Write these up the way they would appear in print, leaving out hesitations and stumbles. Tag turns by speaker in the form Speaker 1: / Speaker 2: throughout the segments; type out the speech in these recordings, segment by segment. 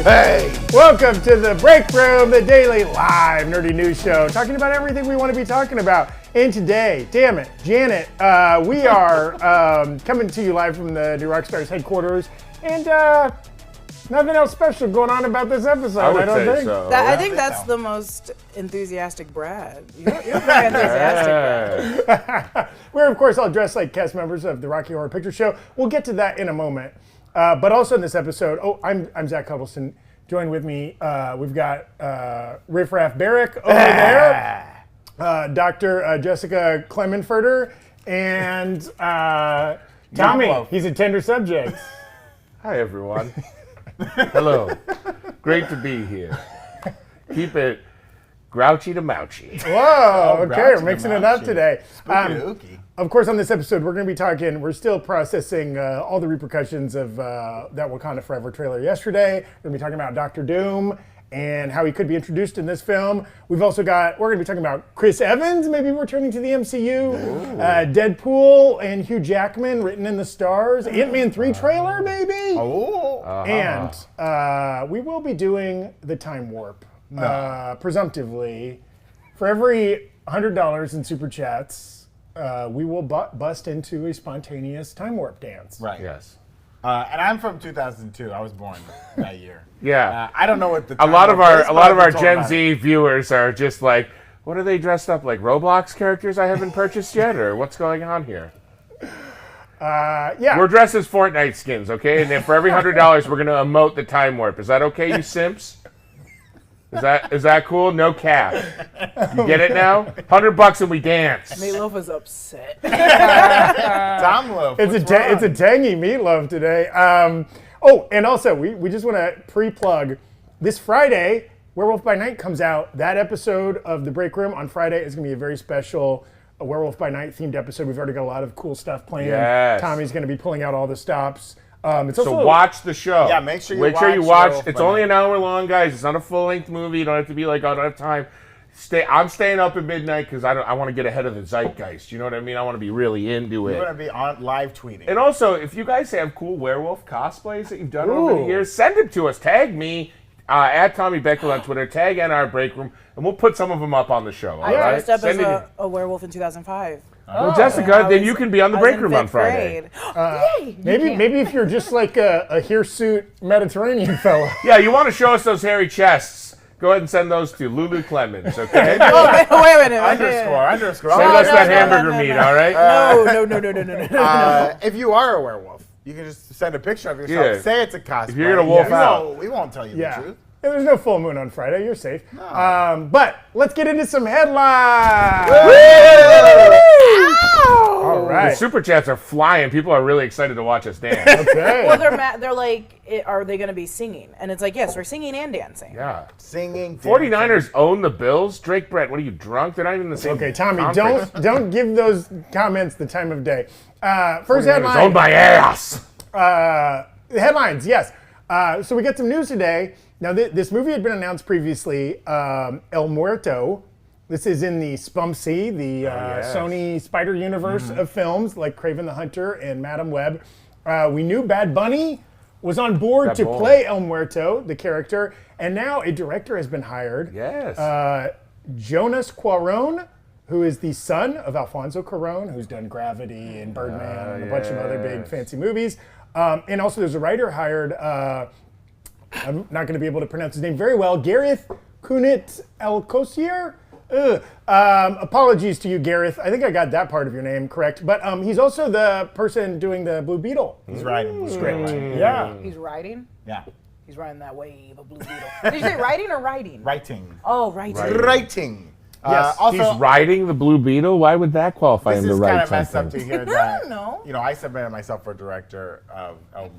Speaker 1: Hey! Welcome to the Breakroom, the daily live nerdy news show, talking about everything we want to be talking about. And today, damn it, Janet, we are coming to you live from the new Rockstars headquarters, and nothing else special going on about this episode, I don't think.
Speaker 2: So. I think that's the most enthusiastic Brad. You're very enthusiastic, Brad.
Speaker 1: We're, of course, all dressed like cast members of the Rocky Horror Picture Show. We'll get to that in a moment. But also in this episode, I'm Zach Huddleston. Joined with me, we've got Riff Raff Barrick over there, Dr. Jessica Clemenfurter, and Tommy. He's a tender subject.
Speaker 3: Hi, everyone. Hello. Great to be here. Keep it grouchy to mouchy.
Speaker 1: Whoa, okay, we're mixing it up today.
Speaker 4: Spooky.
Speaker 1: Of course, on this episode, we're going to be talking, we're still processing all the repercussions of that Wakanda Forever trailer yesterday. We're going to be talking about Dr. Doom and how he could be introduced in this film. We're going to be talking about Chris Evans, maybe returning to the MCU, Deadpool and Hugh Jackman written in the stars, Ant-Man 3 trailer, maybe. And we will be doing the Time Warp, presumptively. For every $100 in Super Chats, we will bust into a spontaneous Time Warp dance.
Speaker 4: Right.
Speaker 3: Yes.
Speaker 4: And I'm from 2002. I was born that year.
Speaker 3: Yeah.
Speaker 4: I don't know what the
Speaker 3: a lot of our Gen
Speaker 4: Z.
Speaker 3: Z viewers are just like, what are they dressed up like? Roblox characters I haven't purchased yet, or what's going on here?
Speaker 1: Yeah.
Speaker 3: We're dressed as Fortnite skins, okay? And then for every $100, we're gonna emote the Time Warp. Is that okay, you simps? Is that cool? No cap. You get it now? $100 and we dance.
Speaker 2: Meatloaf is upset.
Speaker 4: Tom Loaf.
Speaker 1: It's a tangy meatloaf today. And also, we just want to pre-plug this Friday, Werewolf by Night comes out. That episode of The Break Room on Friday is going to be a very special Werewolf by Night themed episode. We've already got a lot of cool stuff planned.
Speaker 3: Yes.
Speaker 1: Tommy's going to be pulling out all the stops.
Speaker 3: So watch the show.
Speaker 4: Yeah, make sure you
Speaker 3: watch.
Speaker 4: Werewolf
Speaker 3: It's
Speaker 4: by
Speaker 3: only
Speaker 4: Night.
Speaker 3: an hour long, guys. It's not a full-length movie. You don't have to be like, oh, I don't have time. I'm staying up at midnight because I want to get ahead of the zeitgeist. You know what I mean? I want to be really into it.
Speaker 4: You're going to be on live tweeting.
Speaker 3: And also, if you guys have cool werewolf cosplays that you've done over the years, send them to us. Tag me at Tommy Bechtold on Twitter. Tag NR Breakroom, and we'll put some of them up on the show.
Speaker 2: I dressed up as a werewolf in 2005.
Speaker 3: Well, Jessica, then you can be on the Break Room on Friday.
Speaker 1: Maybe if you're just like a hirsute Mediterranean fellow.
Speaker 3: Yeah, you want to show us those hairy chests? Go ahead and send those to Lulu Clemons, okay?
Speaker 2: Wait a minute.
Speaker 4: Underscore.
Speaker 3: Send us that hamburger meat, all right?
Speaker 2: No.
Speaker 4: If you are a werewolf, you can just send a picture of yourself.
Speaker 3: Yeah.
Speaker 4: Say it's a cosplay.
Speaker 3: If you're going to wolf out.
Speaker 4: We won't tell you the truth.
Speaker 1: Yeah, there's no full moon on Friday. You're safe. No. But let's get into some headlines. All right.
Speaker 3: The super chats are flying. People are really excited to watch us dance.
Speaker 1: Okay.
Speaker 2: Well, they're like, are they going to be singing? And it's like, yes, we're singing and dancing.
Speaker 3: Yeah.
Speaker 4: Singing.
Speaker 3: 49ers own the Bills? Drake Brett, what are you, drunk? They're not even the same.
Speaker 1: Okay, Tommy,
Speaker 3: conference.
Speaker 1: don't give those comments the time of day. First headline.
Speaker 3: Own my ass.
Speaker 1: Headlines, yes. So we got some news today. Now, this movie had been announced previously, El Muerto. This is in the SPUMC, the Sony Spider Universe of films, like Kraven the Hunter and Madam Web. We knew Bad Bunny was on board to play El Muerto, the character, and now a director has been hired.
Speaker 3: Yes.
Speaker 1: Jonas Cuarón, who is the son of Alfonso Cuarón, who's done Gravity and Birdman and a bunch of other big fancy movies. And also there's a writer hired, I'm not going to be able to pronounce his name very well, Gareth Kunit Alcocer. Apologies to you, Gareth. I think I got that part of your name correct. But he's also the person doing the Blue Beetle.
Speaker 4: He's writing the script.
Speaker 1: Yeah.
Speaker 2: He's riding?
Speaker 4: Yeah.
Speaker 2: He's riding that wave of Blue Beetle. Did you say riding or writing?
Speaker 4: Writing.
Speaker 2: Oh, writing.
Speaker 4: Writing.
Speaker 1: Yes.
Speaker 4: Also,
Speaker 3: He's riding the Blue Beetle? Why would that qualify him
Speaker 4: this
Speaker 3: to
Speaker 4: is
Speaker 3: write
Speaker 4: kind of messed up
Speaker 3: something?
Speaker 4: to hear that.
Speaker 2: No.
Speaker 4: I submitted myself for director of El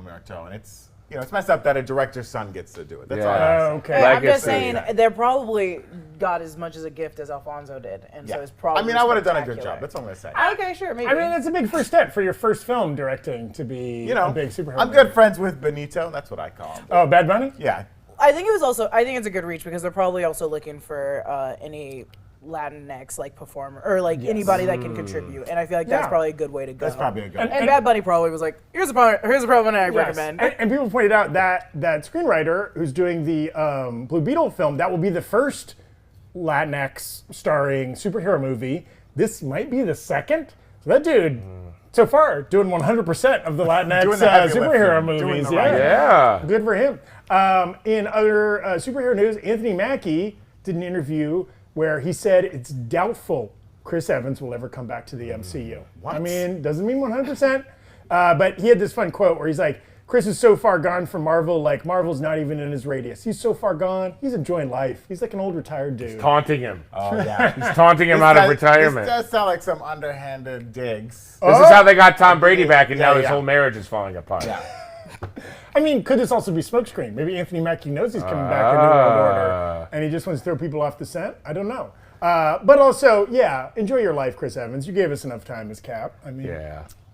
Speaker 4: Muerto, and it's messed up that a director's son gets to do it. That's all I'm saying.
Speaker 1: Okay.
Speaker 2: I'm just
Speaker 3: Legacy.
Speaker 2: saying, they're probably got as much as a gift as Alfonso did, and so it's probably.
Speaker 4: I would have done a good job. That's what I'm gonna say.
Speaker 2: Okay, sure, maybe.
Speaker 1: I mean, that's a big first step for your first film directing to be a big superhero.
Speaker 4: I'm good friends with Benito. That's what I call him.
Speaker 1: Oh, Bad Bunny?
Speaker 4: Yeah.
Speaker 2: I think it's a good reach because they're probably also looking for any Latinx like performer or like anybody that can contribute, and I feel like that's probably a good way to go.
Speaker 4: That's probably a good one.
Speaker 2: And Bad Bunny probably was like, here's a problem I recommend.
Speaker 1: And people pointed out that screenwriter who's doing the Blue Beetle film, that will be the first Latinx starring superhero movie. This might be the second. So that dude, so far, doing 100% of the Latinx superhero movies.
Speaker 3: Yeah.
Speaker 1: Good for him. In other superhero news, Anthony Mackie did an interview where he said it's doubtful Chris Evans will ever come back to the MCU.
Speaker 4: What?
Speaker 1: I mean, doesn't mean 100%. But he had this fun quote where he's like, Chris is so far gone from Marvel, like Marvel's not even in his radius. He's so far gone, he's enjoying life. He's like an old retired dude.
Speaker 3: Taunting him.
Speaker 4: Oh, yeah.
Speaker 3: He's taunting him out of retirement.
Speaker 4: This does sound like some underhanded digs.
Speaker 3: This is how they got Tom Brady back, and now his whole marriage is falling apart.
Speaker 4: Yeah.
Speaker 1: I mean, could this also be smokescreen? Maybe Anthony Mackie knows he's coming back in New World Order, and he just wants to throw people off the scent? I don't know. But also, enjoy your life, Chris Evans. You gave us enough time as Cap. I mean,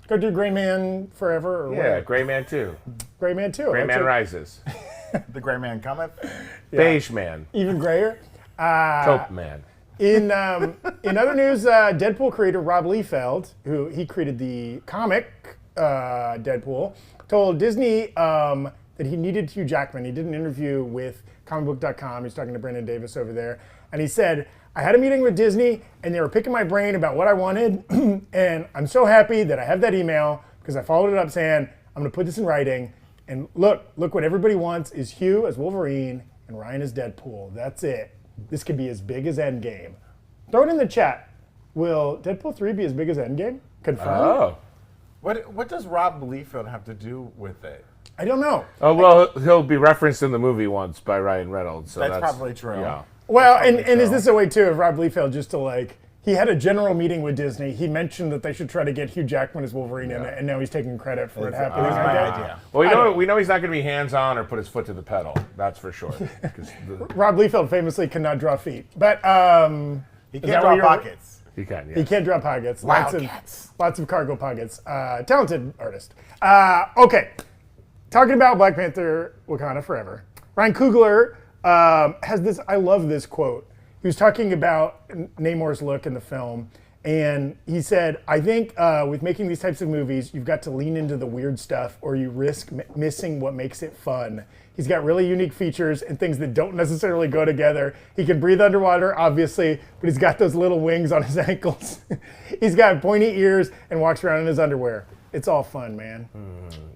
Speaker 1: go do Gray Man Forever. Or whatever.
Speaker 3: Gray Man 2.
Speaker 1: Gray Man 2.
Speaker 3: Gray Man Rises.
Speaker 4: The Gray Man cometh.
Speaker 3: Beige Man.
Speaker 1: Even grayer.
Speaker 3: Taupe Man.
Speaker 1: In other news, Deadpool creator Rob Liefeld, who he created the comic Deadpool, told Disney that he needed Hugh Jackman. He did an interview with comicbook.com. He's talking to Brandon Davis over there. And he said, I had a meeting with Disney, and they were picking my brain about what I wanted. And I'm so happy that I have that email because I followed it up saying, I'm going to put this in writing. And look what everybody wants is Hugh as Wolverine and Ryan as Deadpool. That's it. This could be as big as Endgame. Throw it in the chat. Will Deadpool 3 be as big as Endgame? Confirmed?
Speaker 3: Oh.
Speaker 4: What does Rob Liefeld have to do with it?
Speaker 1: I don't know.
Speaker 3: Oh, well, he'll be referenced in the movie once by Ryan Reynolds. So
Speaker 4: That's probably true.
Speaker 3: Yeah.
Speaker 1: Well, and is this a way, too, of Rob Liefeld just to, like, he had a general meeting with Disney. He mentioned that they should try to get Hugh Jackman as Wolverine in it, and now he's taking credit for it happening.
Speaker 4: That's my idea.
Speaker 3: Well, we know he's not going to be hands-on or put his foot to the pedal. That's for sure.
Speaker 1: Rob Liefeld famously cannot draw feet. But
Speaker 4: he can't draw pockets.
Speaker 3: He can, yeah.
Speaker 1: He can't draw pockets.
Speaker 4: Wildcats.
Speaker 1: Lots of cargo pockets. Talented artist. Okay. Talking about Black Panther, Wakanda Forever. Ryan Coogler has this, I love this quote. He was talking about Namor's look in the film, and he said, I think with making these types of movies, you've got to lean into the weird stuff or you risk missing what makes it fun. He's got really unique features and things that don't necessarily go together. He can breathe underwater, obviously, but he's got those little wings on his ankles. He's got pointy ears and walks around in his underwear. It's all fun, man.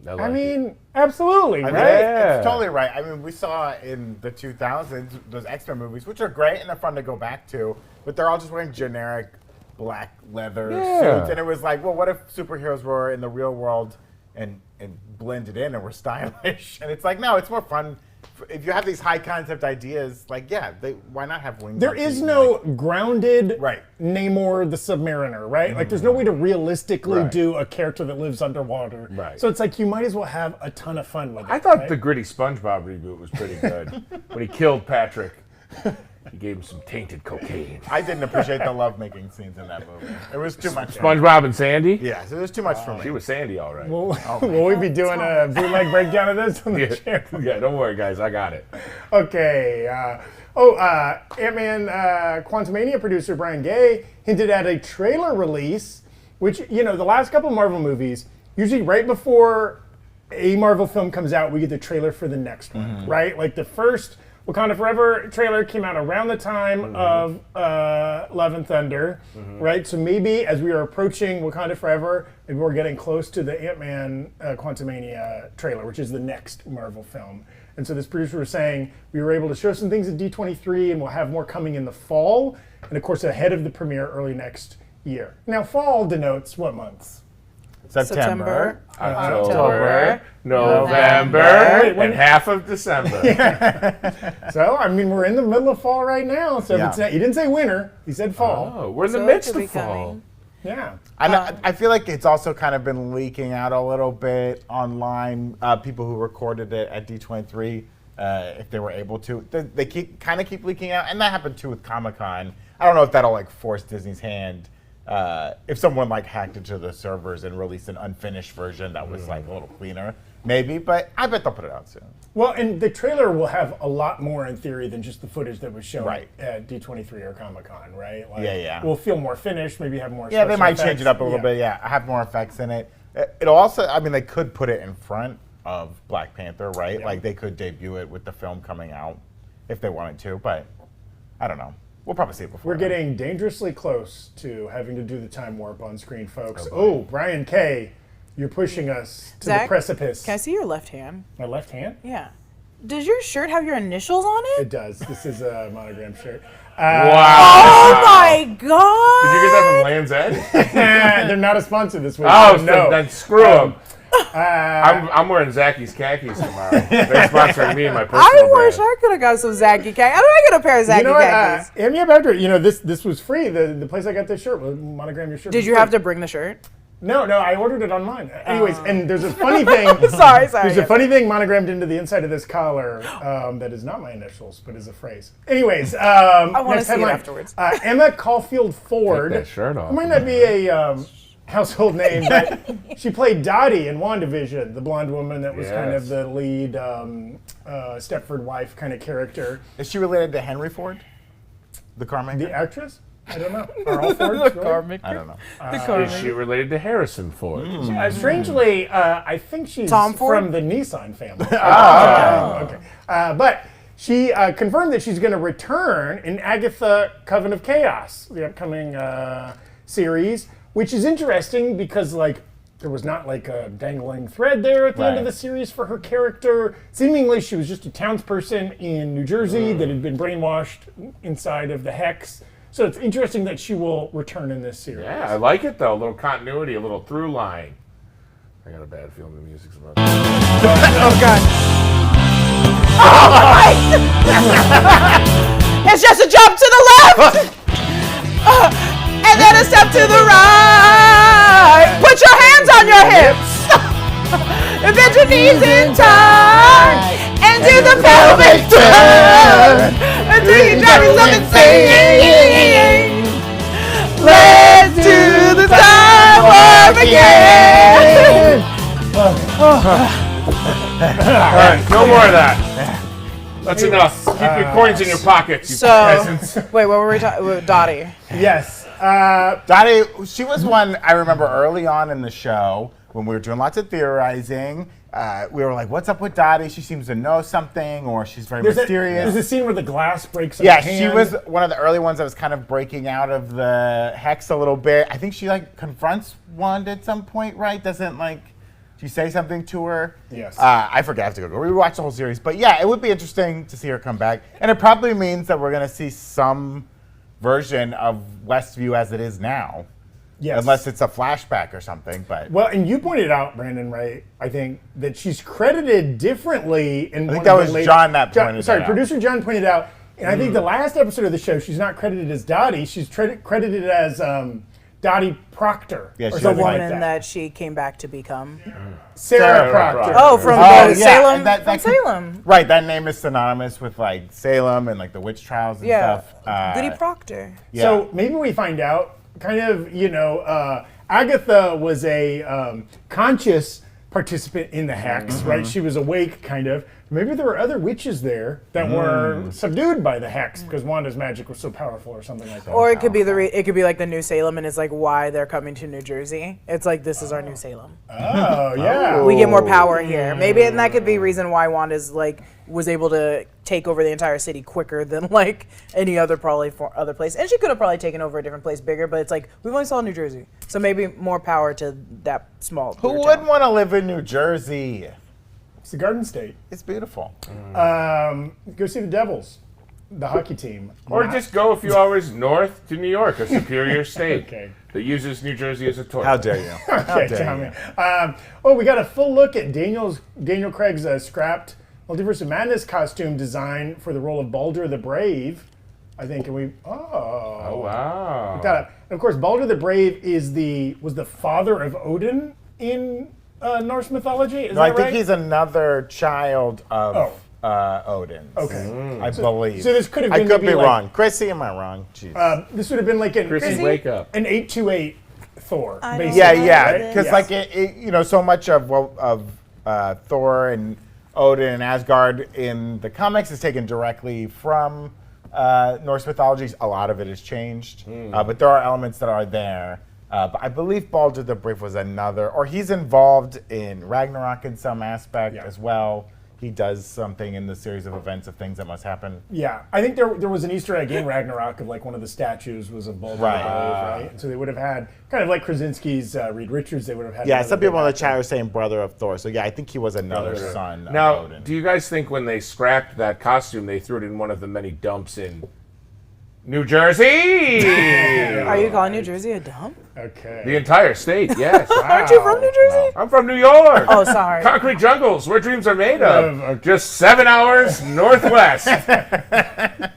Speaker 1: I mean, absolutely, right?
Speaker 4: It's totally right. I mean, we saw in the 2000s those X-Men movies, which are great and they're fun to go back to, but they're all just wearing generic black leather suits. And it was like, well, what if superheroes were in the real world and blended in and were stylish? And it's like, no, it's more fun. If you have these high concept ideas, like, why not have wings?
Speaker 1: There is no grounded Namor the Submariner, right? Like, there's no way to realistically do a character that lives underwater.
Speaker 3: Right.
Speaker 1: So it's like you might as well have a ton of fun with it.
Speaker 3: I thought the gritty SpongeBob reboot was pretty good. When he killed Patrick, he gave him some tainted cocaine.
Speaker 4: I didn't appreciate the lovemaking scenes in that movie. It was too much.
Speaker 3: SpongeBob and Sandy?
Speaker 4: Yeah, so it was too much for me.
Speaker 3: She was Sandy, all right.
Speaker 1: Will we be doing a bootleg breakdown of this on the channel?
Speaker 3: Yeah, don't worry, guys. I got it.
Speaker 1: Okay. Ant-Man Quantumania producer Brian Gay hinted at a trailer release, which, the last couple Marvel movies, usually right before a Marvel film comes out, we get the trailer for the next one, right? Like the first Wakanda Forever trailer came out around the time of Love and Thunder, right? So maybe as we are approaching Wakanda Forever, maybe we're getting close to the Ant-Man Quantumania trailer, which is the next Marvel film. And so this producer was saying we were able to show some things at D23 and we'll have more coming in the fall, and of course ahead of the premiere early next year. Now fall denotes what months?
Speaker 4: September,
Speaker 3: October, November, and half of December.
Speaker 1: So, I mean, we're in the middle of fall right now. So if it's not, he didn't say winter, he said fall.
Speaker 3: Oh, we're in the midst of fall.
Speaker 2: Coming.
Speaker 1: Yeah.
Speaker 4: I feel like it's also kind of been leaking out a little bit online. People who recorded it at D23, if they were able to, they keep leaking out, and that happened too with Comic-Con. I don't know if that'll force Disney's hand. If someone hacked into the servers and released an unfinished version that was a little cleaner, Maybe, but I bet they'll put it out soon.
Speaker 1: Well, and the trailer will have a lot more in theory than just the footage that was shown
Speaker 4: Right.
Speaker 1: at D23 or Comic-Con, right? Like,
Speaker 4: Yeah.
Speaker 1: We'll feel more finished, maybe have more
Speaker 4: Yeah, they
Speaker 1: special
Speaker 4: might
Speaker 1: effects.
Speaker 4: change it up a little bit. Yeah, have more effects in it. It'll also, I mean, they could put it in front of Black Panther, right?
Speaker 1: Yeah.
Speaker 4: Like they could debut it with the film coming out if they wanted to, but I don't know. We'll probably see it before.
Speaker 1: We're getting dangerously close to having to do the time warp on screen, folks. Oh, Brian K., you're pushing us to the
Speaker 2: Zach,
Speaker 1: precipice.
Speaker 2: Can I see your left hand?
Speaker 1: My left hand?
Speaker 2: Yeah. Does your shirt have your initials on
Speaker 1: It
Speaker 2: it?
Speaker 1: does. This is a monogram shirt.
Speaker 2: Oh my god!
Speaker 3: Did you get that from Land's End?
Speaker 1: They're not a sponsor this week.
Speaker 3: Oh,
Speaker 1: so no.
Speaker 3: then screw them. I'm wearing Zacky's khakis tomorrow. They're sponsoring me and my personal
Speaker 2: I wish
Speaker 3: brand.
Speaker 2: I could have got some Zacky khakis. How do I get a pair of Zacky
Speaker 1: You know what?
Speaker 2: khakis?
Speaker 1: Hit me up after. You know, this was free. The place I got this shirt, monogram your shirt.
Speaker 2: Did
Speaker 1: was
Speaker 2: you
Speaker 1: free.
Speaker 2: have to bring the shirt?
Speaker 1: No, I ordered it online. Anyways, and there's a funny thing.
Speaker 2: Sorry.
Speaker 1: There's a funny thing monogrammed into the inside of this collar that is not my initials, but is a phrase. Anyways,
Speaker 2: I want to
Speaker 1: next
Speaker 2: see it
Speaker 1: headline.
Speaker 2: afterwards.
Speaker 1: Emma Caulfield Ford.
Speaker 3: Take that shirt off.
Speaker 1: It might not be a household name, but she played Dottie in WandaVision, the blonde woman that was kind of
Speaker 3: Yes.
Speaker 1: the lead Stepford wife kind of character.
Speaker 4: Is she related to Henry Ford, the car maker?
Speaker 1: The actress? I don't know. Are all Fords really?
Speaker 4: I don't know.
Speaker 3: Is she related to Harrison Ford?
Speaker 1: Strangely, I think she's
Speaker 2: Tom Ford?
Speaker 1: from the Nissan family. Okay. But she confirmed that she's going to return in Agatha Coven of Chaos, the upcoming series, which is interesting because, like, there was not like a dangling thread there at the end of
Speaker 4: Right.
Speaker 1: the series for her character. Seemingly, she was just a townsperson in New Jersey that had been brainwashed inside of the Hex. So it's interesting that she will return in this series.
Speaker 3: Yeah, I like it though. A little continuity, a little through line. I got a bad feeling the music's about to.
Speaker 2: Oh god. It's just a jump to the left! And then a step to the right! Put your hands on your hips! And bend your knees in time! And do the pelvic turn! Until you drive yourself insane! Let's do the time warp again!
Speaker 3: All right, no more of that. That's enough. Keep your coins in your pockets, you peasants.
Speaker 2: Wait, what were we talking? Dottie.
Speaker 1: Yes.
Speaker 4: Dottie, she was one I remember early on in the show when we were doing lots of theorizing. We were like, what's up with Dottie? She seems to know something, or she's very mysterious.
Speaker 1: There's a scene where the glass breaks.
Speaker 4: Yeah,
Speaker 1: her hand.
Speaker 4: she was one of the early ones that was kind of breaking out of the hex a little bit. I think she like confronts Wanda at some point, right? Doesn't like she say something to her?
Speaker 1: Yes.
Speaker 4: I forget. I have to go rewatch the whole series. But yeah, it would be interesting to see her come back. And it probably means that we're going to see some version of Westview as it is now.
Speaker 1: Yes.
Speaker 4: Unless it's a flashback or something. But
Speaker 1: Well, and you pointed out, Brandon, right? I think that she's credited differently in.
Speaker 4: I think that was John that pointed that out.
Speaker 1: Producer John pointed out, and I think the last episode of the show, she's not credited as Dottie. She's credited as Dottie Proctor.
Speaker 4: Yeah,
Speaker 1: or
Speaker 4: she's
Speaker 2: The
Speaker 1: something like
Speaker 2: woman
Speaker 1: that.
Speaker 2: that she came back to become.
Speaker 1: Sarah Proctor.
Speaker 2: Oh, from
Speaker 4: Oh, yeah,
Speaker 2: Salem.
Speaker 4: and that-
Speaker 2: From Salem.
Speaker 4: right, that name is synonymous with like Salem and like the witch trials and
Speaker 2: Yeah.
Speaker 4: stuff.
Speaker 2: Goody Proctor.
Speaker 4: Yeah.
Speaker 1: So maybe we find out, kind of, Agatha was a conscious participant in the Hex, right? She was awake, kind of. Maybe there were other witches there that were subdued by the Hex because Wanda's magic was so powerful, or something like that.
Speaker 2: Or it could be it could be like the New Salem, and it's like why they're coming to New Jersey. It's like this is our New Salem.
Speaker 1: Oh yeah.
Speaker 2: We get more power here. Maybe, and that could be reason why Wanda's like was able to take over the entire city quicker than like any other other place. And she could have probably taken over a different place bigger, but it's like we've only saw New Jersey, so maybe more power to that small.
Speaker 4: Who
Speaker 2: weird
Speaker 4: wouldn't
Speaker 2: town.
Speaker 4: want to live in New Jersey?
Speaker 1: It's the Garden State.
Speaker 4: It's beautiful.
Speaker 1: Go see the Devils, the hockey team.
Speaker 3: Or just go a few hours north to New York, a superior state
Speaker 1: Okay.
Speaker 3: that uses New Jersey as a toilet.
Speaker 4: How dare you?
Speaker 1: Okay, Tommy. We got a full look at Daniel Craig's scrapped Multiverse of Madness costume design for the role of Baldur the Brave. I think, and
Speaker 3: Oh, wow.
Speaker 1: look that up. And of course, Baldur the Brave was the father of Odin in Norse mythology. Is
Speaker 4: No, I
Speaker 1: that
Speaker 4: think
Speaker 1: right?
Speaker 4: he's another child of Odin's.
Speaker 1: Okay.
Speaker 4: I believe.
Speaker 1: so this could have
Speaker 4: I
Speaker 1: been
Speaker 4: could
Speaker 1: maybe
Speaker 4: be
Speaker 1: like-
Speaker 4: wrong. Chrissy, am I wrong? Jeez.
Speaker 1: This would have been like
Speaker 3: Chrissy, wake up.
Speaker 1: an 828 Thor.
Speaker 2: I don't
Speaker 1: basically,
Speaker 4: yeah,
Speaker 1: right?
Speaker 4: because
Speaker 1: Yes.
Speaker 4: like it, so much of Thor and Odin and Asgard in the comics is taken directly from Norse mythology. A lot of it has changed, but there are elements that are there. But I believe Baldur the Brave was another, or he's involved in Ragnarok in some aspect as well. He does something in the series of events of things that must happen.
Speaker 1: Yeah, I think there was an Easter egg in Ragnarok of like one of the statues was of Baldur the Brave, right? And so they would have had, kind of like Krasinski's Reed Richards, they would have had.
Speaker 4: Yeah, some people in the chat are saying brother of Thor. So yeah, I think he was another son
Speaker 3: Now,
Speaker 4: of Odin.
Speaker 3: do you guys think when they scrapped that costume, they threw it in one of the many dumps in New Jersey?
Speaker 2: Are you calling New Jersey a dump?
Speaker 1: Okay.
Speaker 3: The entire state, yes.
Speaker 2: Aren't you from New Jersey?
Speaker 3: I'm from New York.
Speaker 2: Oh, sorry.
Speaker 3: Concrete jungles, where dreams are made of. Just 7 hours northwest. Right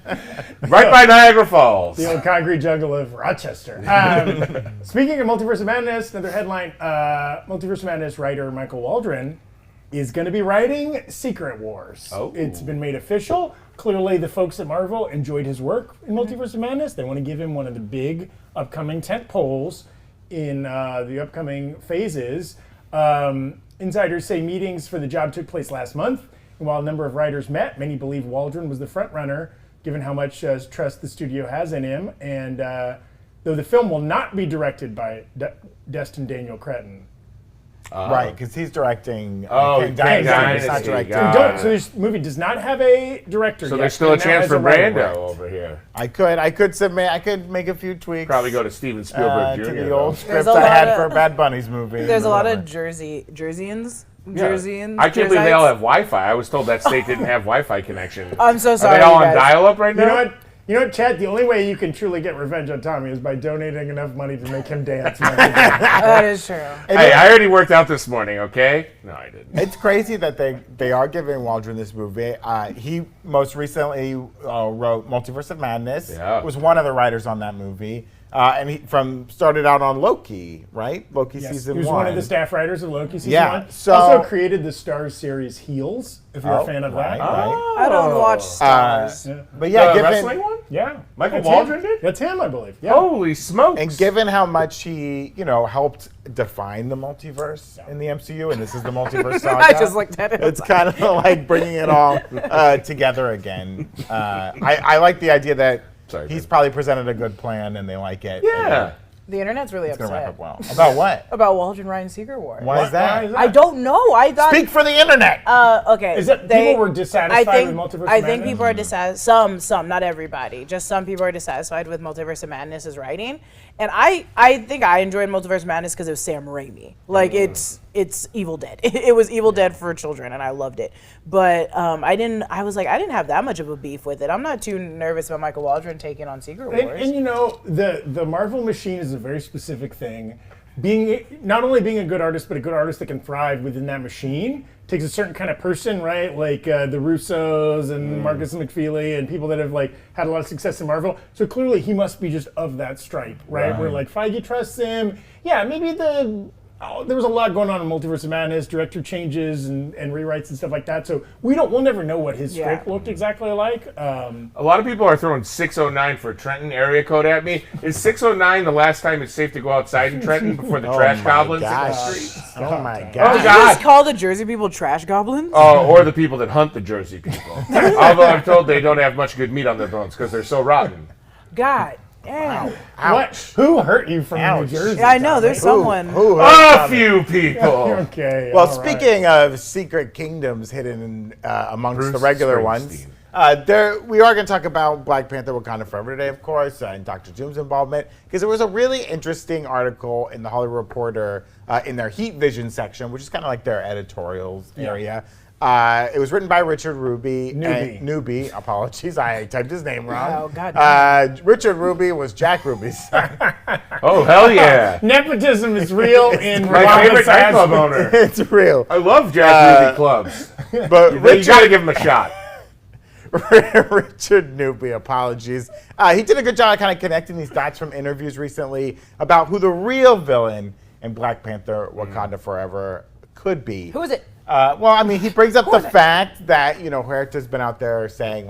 Speaker 3: by Niagara Falls.
Speaker 1: The old concrete jungle of Rochester. Speaking of Multiverse of Madness, another headline, Multiverse of Madness writer Michael Waldron is going to be writing Secret Wars.
Speaker 3: Oh.
Speaker 1: It's been made official. Clearly, the folks at Marvel enjoyed his work in Multiverse of Madness. They want to give him one of the big upcoming tent poles in the upcoming phases. Insiders say meetings for the job took place last month, and while a number of writers met, many believe Waldron was the front runner, given how much trust the studio has in him. And though the film will not be directed by Destin Daniel Cretton.
Speaker 4: Right, because he's directing
Speaker 3: King
Speaker 4: Dynasty. He's not
Speaker 3: Dynasty,
Speaker 4: directing.
Speaker 1: So this movie does not have a director
Speaker 3: So
Speaker 1: yet.
Speaker 3: there's still a
Speaker 1: It now
Speaker 3: chance
Speaker 1: has
Speaker 3: for
Speaker 1: writer.
Speaker 3: Brando over here.
Speaker 4: I could make a few tweaks.
Speaker 3: Probably go to Steven Spielberg Jr.
Speaker 4: to the
Speaker 3: though.
Speaker 4: old
Speaker 2: There's
Speaker 4: script
Speaker 2: a
Speaker 4: I
Speaker 2: lot
Speaker 4: had
Speaker 2: of-
Speaker 4: for a Bad Bunnies movie.
Speaker 2: There's a lot of
Speaker 4: Whatever.
Speaker 2: Jerseyans.
Speaker 3: Yeah.
Speaker 2: Jerseyans.
Speaker 3: I can't believe they all have
Speaker 2: Jersites.
Speaker 3: Wi-Fi. I was told that state didn't have Wi-Fi connection.
Speaker 2: I'm so
Speaker 3: Are
Speaker 2: sorry.
Speaker 3: they all
Speaker 2: you
Speaker 3: on
Speaker 2: guys.
Speaker 3: dial-up right now?
Speaker 1: You know what, Chad? The only way you can truly get revenge on Tommy is by donating enough money to make him dance.
Speaker 2: That is true.
Speaker 3: Hey, I already worked out this morning, okay? No, I didn't.
Speaker 4: It's crazy that they are giving Waldron this movie. He most recently wrote Multiverse of Madness.
Speaker 3: Yeah.
Speaker 4: Was one of the writers on that movie. And he started out on Loki, right? Loki
Speaker 1: Yes,
Speaker 4: season
Speaker 1: he was
Speaker 4: 1.
Speaker 1: one of the staff writers of Loki season
Speaker 4: Yeah,
Speaker 1: 1.
Speaker 4: so-
Speaker 1: Also created the Starz series Heels, if you're
Speaker 4: Oh,
Speaker 1: a fan of
Speaker 4: right,
Speaker 1: that.
Speaker 4: right.
Speaker 2: I don't watch stars.
Speaker 4: But yeah,
Speaker 3: The
Speaker 4: given
Speaker 3: wrestling one?
Speaker 1: Yeah.
Speaker 3: Michael
Speaker 1: That's
Speaker 3: Waldron
Speaker 1: him.
Speaker 3: did?
Speaker 1: That's him, I believe. Yeah.
Speaker 3: Holy smokes.
Speaker 4: and given how much he, helped define the multiverse in the MCU, and this is the multiverse saga.
Speaker 2: I just looked at it.
Speaker 4: It's kind of like bringing it all together again. I like the idea that
Speaker 3: Sorry,
Speaker 4: he's
Speaker 3: Ben.
Speaker 4: probably presented a good plan and they like it.
Speaker 3: Yeah.
Speaker 2: The internet's really
Speaker 4: It's going to wrap
Speaker 2: upset
Speaker 4: up well. About what?
Speaker 2: about Waldron writing Secret Wars.
Speaker 4: Why is that?
Speaker 1: Why is
Speaker 2: I don't know. I thought.
Speaker 4: Speak for the internet!
Speaker 2: Okay.
Speaker 1: Is that people were dissatisfied with Multiverse of
Speaker 2: I think
Speaker 1: Madness?
Speaker 2: people are dissatisfied. Some, not everybody. Just some people are dissatisfied with Multiverse of Madness' writing. And I think I enjoyed Multiverse of Madness because it was Sam Raimi. Like it's Evil Dead. It was Evil Dead for children, and I loved it. But I didn't have that much of a beef with it. I'm not too nervous about Michael Waldron taking on Secret Wars.
Speaker 1: And the Marvel machine is a very specific thing. Not only being a good artist, but a good artist that can thrive within that machine takes a certain kind of person, right? Like the Russos and Marcus McFeely and people that have had a lot of success in Marvel. So clearly he must be just of that stripe, right? Where Feige trusts him. Yeah, maybe there was a lot going on in Multiverse of Madness, director changes and rewrites and stuff like that. So we'll never know what his script looked exactly like.
Speaker 3: A lot of people are throwing 609 for Trenton area code at me. Is 609 the last time it's safe to go outside in Trenton before the trash goblins hit the street?
Speaker 4: Oh my
Speaker 3: Oh,
Speaker 4: gosh.
Speaker 2: Did you
Speaker 3: God.
Speaker 2: just call the Jersey people trash goblins?
Speaker 3: Or the people that hunt the Jersey people. Although I'm told they don't have much good meat on their bones because they're so rotten.
Speaker 2: God damn.
Speaker 1: What? Who hurt you from
Speaker 4: Ouch.
Speaker 1: New Jersey?
Speaker 2: Yeah, I know. There's
Speaker 1: Tommy?
Speaker 2: someone.
Speaker 4: Who
Speaker 3: A few people.
Speaker 1: Okay.
Speaker 4: Well,
Speaker 1: all right.
Speaker 4: speaking of secret kingdoms hidden amongst the
Speaker 3: Bruce
Speaker 4: regular ones, we are going to talk about Black Panther Wakanda Forever today, of course, and Dr. Doom's involvement, because there was a really interesting article in the Hollywood Reporter in their Heat Vision section, which is kind of like their editorials area. It was written by Richard Ruby. Newby, apologies, I typed his name wrong.
Speaker 2: Oh, God.
Speaker 4: Richard Ruby was Jack Ruby's son.
Speaker 3: Oh, hell yeah.
Speaker 1: Nepotism is real in
Speaker 3: My
Speaker 1: Rwanda
Speaker 3: favorite
Speaker 1: size.
Speaker 3: nightclub owner.
Speaker 4: It's real.
Speaker 3: I love Jack Ruby clubs.
Speaker 4: But
Speaker 3: You got to give him a shot.
Speaker 4: Richard Newby, apologies. He did a good job of kind of connecting these dots from interviews recently about who the real villain in Black Panther Wakanda Forever could be.
Speaker 2: Who is it?
Speaker 4: He brings up the fact that, Huerta's been out there saying,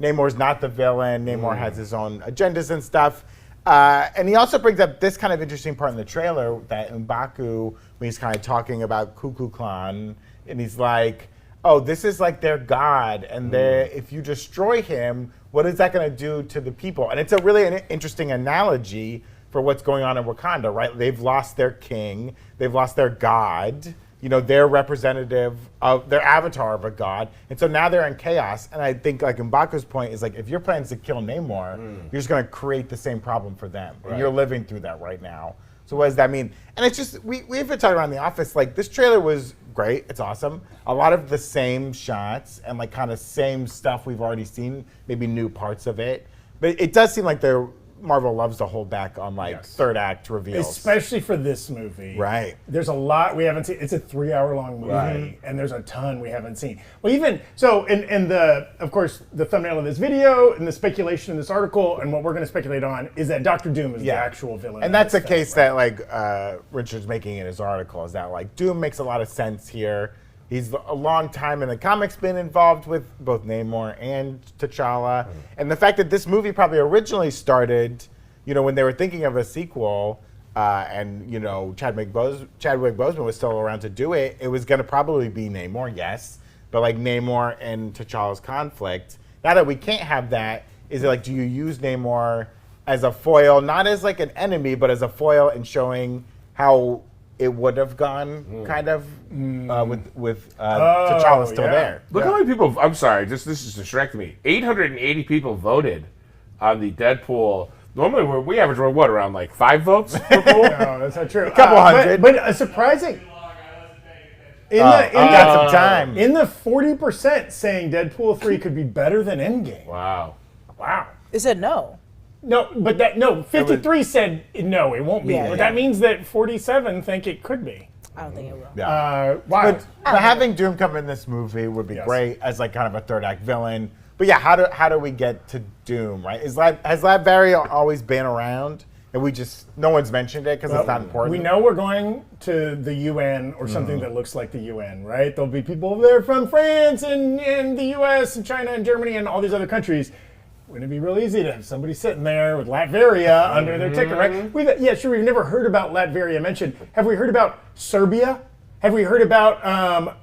Speaker 4: Namor's not the villain. Namor has his own agendas and stuff. And he also brings up this kind of interesting part in the trailer that M'Baku, when he's kind of talking about Ku Klux Klan, and he's like, oh, this is like their god, and if you destroy him, what is that going to do to the people? And it's a really an interesting analogy for what's going on in Wakanda, right? They've lost their king, they've lost their god, their representative of their avatar of a god, and so now they're in chaos. And I think, like M'Baku's point is like, if your plan is to kill Namor, you're just going to create the same problem for them, and you're living through that right now. So what does that mean? And it's just, we've been talking around the office, like, this trailer was great, it's awesome. A lot of the same shots and like kind of same stuff we've already seen, maybe new parts of it. But it does seem like Marvel loves to hold back on third act reveals.
Speaker 1: Especially for this movie.
Speaker 4: Right.
Speaker 1: There's a lot we haven't seen. It's a 3-hour-long movie, and there's a ton we haven't seen. Well, even, so, and of course, the thumbnail of this video, and the speculation in this article, and what we're going to speculate on, is that Dr. Doom is the actual villain.
Speaker 4: And that's a case that, Richard's making in his article, is that, Doom makes a lot of sense here. He's a long time in the comics been involved with both Namor and T'Challa. And the fact that this movie probably originally started, when they were thinking of a sequel, and, Chadwick Boseman was still around to do it, it was going to probably be Namor, yes. But, Namor and T'Challa's conflict. Now that we can't have that, is it do you use Namor as a foil, not as an enemy, but as a foil in showing how it would have gone, kind of, with T'Challa still there.
Speaker 3: Look how many people, I'm sorry, this is distracting me. 880 people voted on the Deadpool. Normally, we average, around 5 votes per poll?
Speaker 1: No, that's not true.
Speaker 4: A couple hundred.
Speaker 1: But a surprising...
Speaker 4: got some time.
Speaker 1: In the 40% saying Deadpool 3 could be better than Endgame.
Speaker 3: Wow.
Speaker 2: It said no.
Speaker 1: No, but 53 said no, it won't be.
Speaker 2: Yeah,
Speaker 1: But that means that 47 think it could be.
Speaker 2: I don't think it will.
Speaker 4: Yeah.
Speaker 1: Wow.
Speaker 4: But having Doom come in this movie would be great as kind of a third act villain. But yeah, how do we get to Doom, right? Has Latveria always been around? And no one's mentioned it because it's not important.
Speaker 1: We know we're going to the UN or something that looks like the UN, right? There'll be people over there from France and the US and China and Germany and all these other countries. Wouldn't it be real easy to have somebody sitting there with Latveria under their ticket, right? We've never heard about Latveria mentioned. Have we heard about Serbia? Have we heard about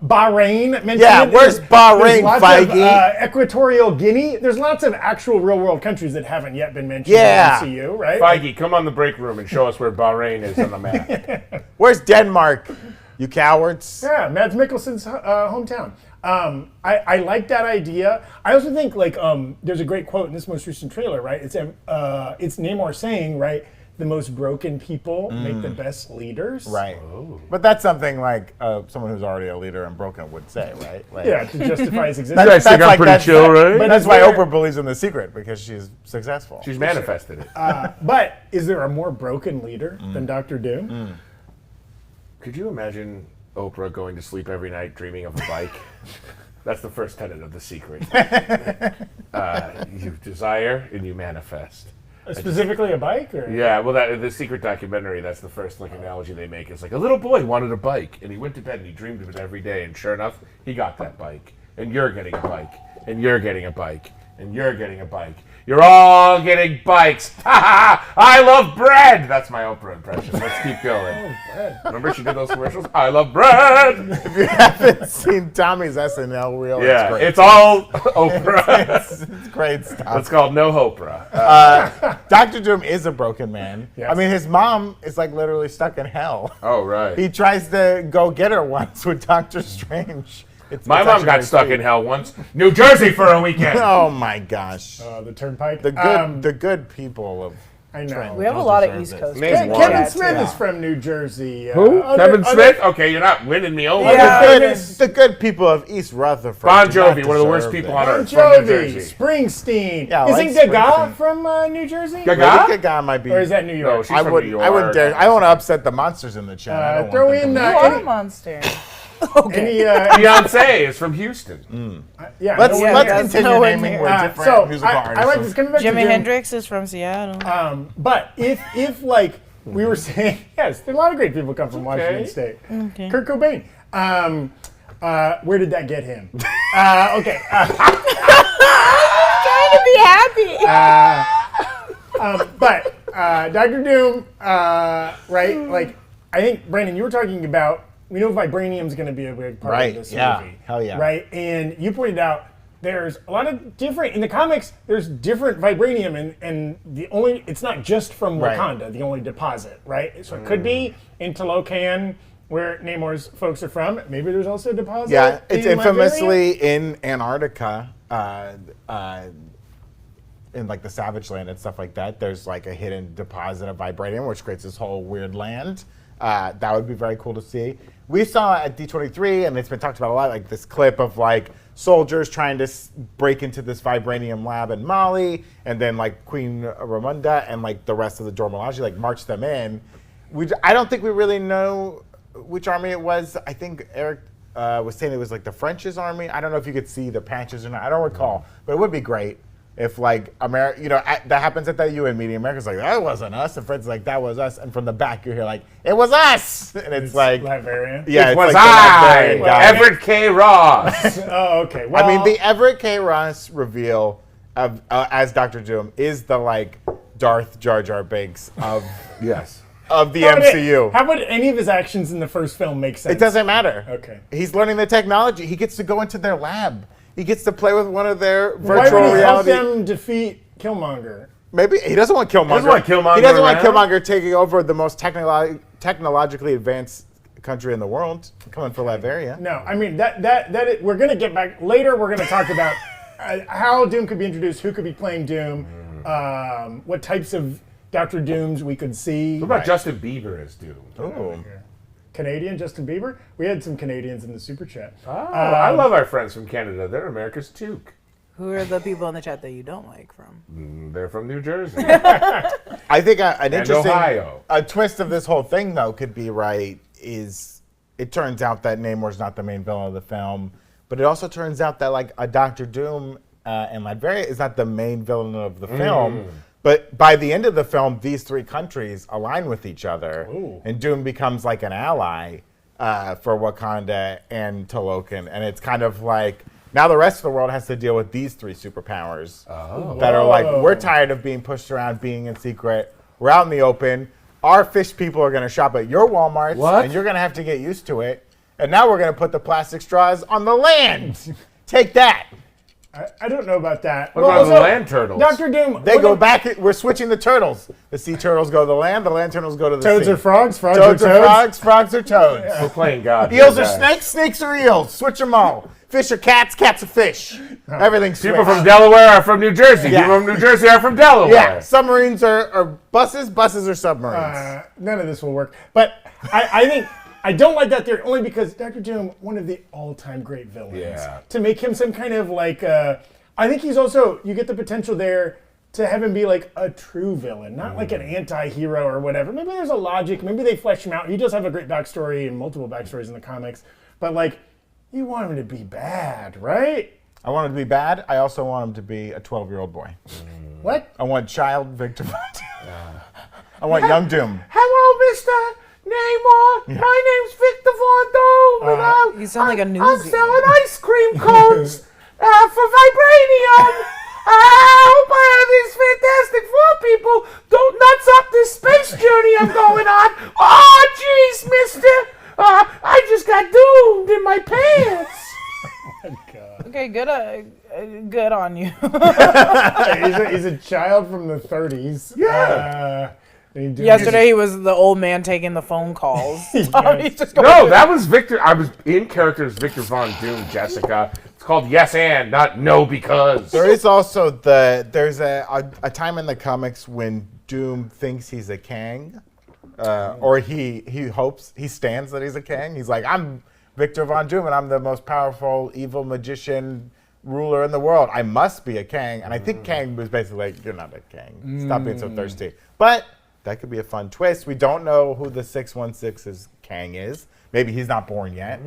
Speaker 1: Bahrain mentioned?
Speaker 4: Yeah, where's Bahrain, Feige?
Speaker 1: Equatorial Guinea. There's lots of actual real-world countries that haven't yet been mentioned in the MCU, right?
Speaker 3: Feige, come on the break room and show us where Bahrain is on the map.
Speaker 4: Where's Denmark, you cowards?
Speaker 1: Yeah, Mads Mikkelsen's hometown. I like that idea. I also think there's a great quote in this most recent trailer, right? It's Namor saying, right, the most broken people make the best leaders.
Speaker 4: Right. Oh. But that's something someone who's already a leader and broken would say, right?
Speaker 1: Yeah, to justify his existence.
Speaker 3: I think I'm pretty chill, right?
Speaker 4: But that's why Oprah believes in The Secret, because she's successful.
Speaker 3: She's manifested it.
Speaker 1: But is there a more broken leader than Dr. Doom?
Speaker 3: Could you imagine Oprah going to sleep every night dreaming of a bike? That's the first tenet of The Secret. You desire and you manifest.
Speaker 1: Specifically a bike? Or?
Speaker 3: Yeah, well, the Secret documentary, that's the first analogy they make. It's a little boy wanted a bike, and he went to bed and he dreamed of it every day, and sure enough, he got that bike. And you're getting a bike, and you're getting a bike, and you're getting a bike. You're all getting bikes. Ha ha! I love bread. That's my Oprah impression. Let's keep going. Remember she did those commercials? I love bread.
Speaker 4: If you haven't seen Tommy's SNL reel,
Speaker 3: yeah,
Speaker 4: it's great.
Speaker 3: It's all Oprah.
Speaker 4: it's great stuff.
Speaker 3: It's called No Oprah.
Speaker 4: Dr. Doom is a broken man.
Speaker 1: Yes.
Speaker 4: I mean, his mom is literally stuck in hell.
Speaker 3: Oh, right.
Speaker 4: He tries to go get her once with Doctor Strange.
Speaker 3: My mom got stuck in hell once. New Jersey for a weekend.
Speaker 4: Oh my gosh.
Speaker 1: The Turnpike.
Speaker 4: The good people of.
Speaker 1: I know.
Speaker 2: We have a lot of East Coast.
Speaker 1: Kevin Smith is from New Jersey.
Speaker 3: Who? Kevin Smith? Okay, you're not winning me over.
Speaker 4: The good people of East Rutherford.
Speaker 3: Bon Jovi, one of the worst people on earth.
Speaker 1: Bon Jovi, Springsteen. Yeah, isn't Gaga from New Jersey?
Speaker 4: Gaga might be.
Speaker 1: Or is that New York?
Speaker 3: No, she's from New York.
Speaker 4: I wouldn't dare. I don't want to upset the monsters in the chat.
Speaker 1: Throw in.
Speaker 2: You are a monster.
Speaker 1: Okay.
Speaker 3: Beyonce is from Houston.
Speaker 1: Yeah.
Speaker 4: Let's continue naming more different musical artists.
Speaker 1: I like this. Coming back
Speaker 2: Jimi
Speaker 1: to
Speaker 2: Hendrix is from Seattle.
Speaker 1: But if we were saying, yes, there are a lot of great people come from Washington State.
Speaker 2: Okay.
Speaker 1: Kurt Cobain. Where did that get him? Okay.
Speaker 2: Trying to be happy.
Speaker 1: But Dr. Doom, right? I think Brandon, you were talking about we know vibranium's going to be a big part of this movie.
Speaker 4: Hell yeah.
Speaker 1: Right? And you pointed out there's a lot of different, in the comics, there's different vibranium, and it's not just from Wakanda, the only deposit, right? So it could be in Talokan, where Namor's folks are from. Maybe there's also a deposit.
Speaker 4: Yeah, it's
Speaker 1: in
Speaker 4: infamously in Antarctica, in like the Savage Land and stuff like that. There's like a hidden deposit of vibranium, which creates this whole weird land. That would be very cool to see. We saw at D23, and it's been talked about a lot, like this clip of like soldiers trying to break into this vibranium lab in Mali, and then like Queen Ramonda and like the rest of the Dora Milaje like march them in. I don't think we really know which army it was. I think Eric was saying it was like the French's army. I don't know if you could see the patches or not. I don't recall, but it would be great if like America, that happens at that UN meeting. America's like, that wasn't us. And Fred's like, that was us. And from the back, you hear like, it was us. And it's like,
Speaker 1: Latveria.
Speaker 4: yeah,
Speaker 3: it was
Speaker 4: like
Speaker 3: I, Everett K. Ross.
Speaker 1: Oh, okay. Well,
Speaker 4: I mean, the Everett K. Ross reveal of as Dr. Doom is the like Darth Jar Jar Binks of
Speaker 3: Yes.
Speaker 4: of the MCU.
Speaker 1: How would any of his actions in the first film make sense?
Speaker 4: It doesn't matter.
Speaker 1: Okay.
Speaker 4: He's learning the technology. He gets to go into their lab. He gets to play with one of their
Speaker 1: Why
Speaker 4: virtual
Speaker 1: would he
Speaker 4: reality.
Speaker 1: help them defeat Killmonger?
Speaker 4: Maybe he doesn't want Killmonger.
Speaker 3: He doesn't want Killmonger
Speaker 4: He doesn't want
Speaker 3: around.
Speaker 4: Killmonger taking over the most technologically advanced country in the world, coming for Latveria.
Speaker 1: No, I mean we're gonna get back later. We're gonna talk about how Doom could be introduced, who could be playing Doom, what types of Dr. Dooms we could see.
Speaker 3: What about Justin Bieber as Doom?
Speaker 4: Ooh.
Speaker 1: Canadian Justin Bieber? We had some Canadians in the super chat.
Speaker 3: Oh, I love our friends from Canada. They're America's toque.
Speaker 2: Who are the people in the chat that you don't like from?
Speaker 3: They're from New Jersey.
Speaker 4: I think an interesting
Speaker 3: Ohio.
Speaker 4: a twist of this whole thing, though, could be is it turns out that Namor's not the main villain of the film, but it also turns out that like a Dr. Doom and Latveria is not the main villain of the film. But by the end of the film, these three countries align with each other, and Doom becomes like an ally for Wakanda and Talokan, and it's kind of like now the rest of the world has to deal with these three superpowers that are like, we're tired of being pushed around, being in secret. We're out in the open. Our fish people are going to shop at your Walmarts, and you're going to have to get used to it. And now we're going to put the plastic straws on the land. Take that.
Speaker 1: I don't know about that.
Speaker 3: What about the land turtles?
Speaker 1: Dr. Doom.
Speaker 4: They go back. We're switching the turtles. The sea turtles go to the land. The land turtles go to the
Speaker 1: Toads
Speaker 4: sea.
Speaker 1: are frogs. Frogs
Speaker 4: Toads
Speaker 1: are
Speaker 4: are
Speaker 1: toads.
Speaker 4: frogs. Frogs are toads.
Speaker 3: We're playing God.
Speaker 4: Eels are
Speaker 3: guys.
Speaker 4: snakes. Snakes are eels. Switch them all. Fish are cats. Cats are fish. Everything's
Speaker 3: People
Speaker 4: switched.
Speaker 3: from Delaware are from New Jersey.
Speaker 4: Yeah.
Speaker 3: People from New Jersey are from Delaware.
Speaker 4: Yeah. Submarines are buses. Buses are submarines.
Speaker 1: None of this will work. But I think I don't like that theory only because Dr. Doom, one of the all-time great villains.
Speaker 3: Yeah.
Speaker 1: To make him some kind of like, I think he's also, you get the potential there to have him be like a true villain, not like an anti-hero or whatever. Maybe there's a logic. Maybe they flesh him out. He does have a great backstory and multiple backstories in the comics. But like, you want him to be bad, right?
Speaker 4: I want him to be bad. I also want him to be a 12-year-old boy.
Speaker 1: What?
Speaker 4: I want child Victor Von Doom. I want young Doom.
Speaker 3: Hello, Mr. Namor. My name's Victor Von Doom. And
Speaker 2: You sound like a
Speaker 3: I'm
Speaker 2: newsie.
Speaker 3: selling ice cream cones for vibranium. I hope these fantastic four people don't nuts up this space journey I'm going on. Oh, jeez, mister. I just got doomed in my pants.
Speaker 2: Okay, good on you.
Speaker 1: He's a child from the 30s.
Speaker 3: Yeah.
Speaker 2: Yesterday he was the old man taking the phone calls. He's just going
Speaker 3: No,
Speaker 2: through-
Speaker 3: that was Victor. I was in character as Victor Von Doom, Jessica. It's called Yes and, not No Because.
Speaker 4: There is also there's a time in the comics when Doom thinks he's a Kang, or he stands that he's a Kang. He's like, I'm Victor Von Doom, and I'm the most powerful evil magician ruler in the world. I must be a Kang. And I think Kang was basically like, you're not a Kang. Stop being so thirsty. But that could be a fun twist. We don't know who the 616's Kang is. Maybe he's not born yet,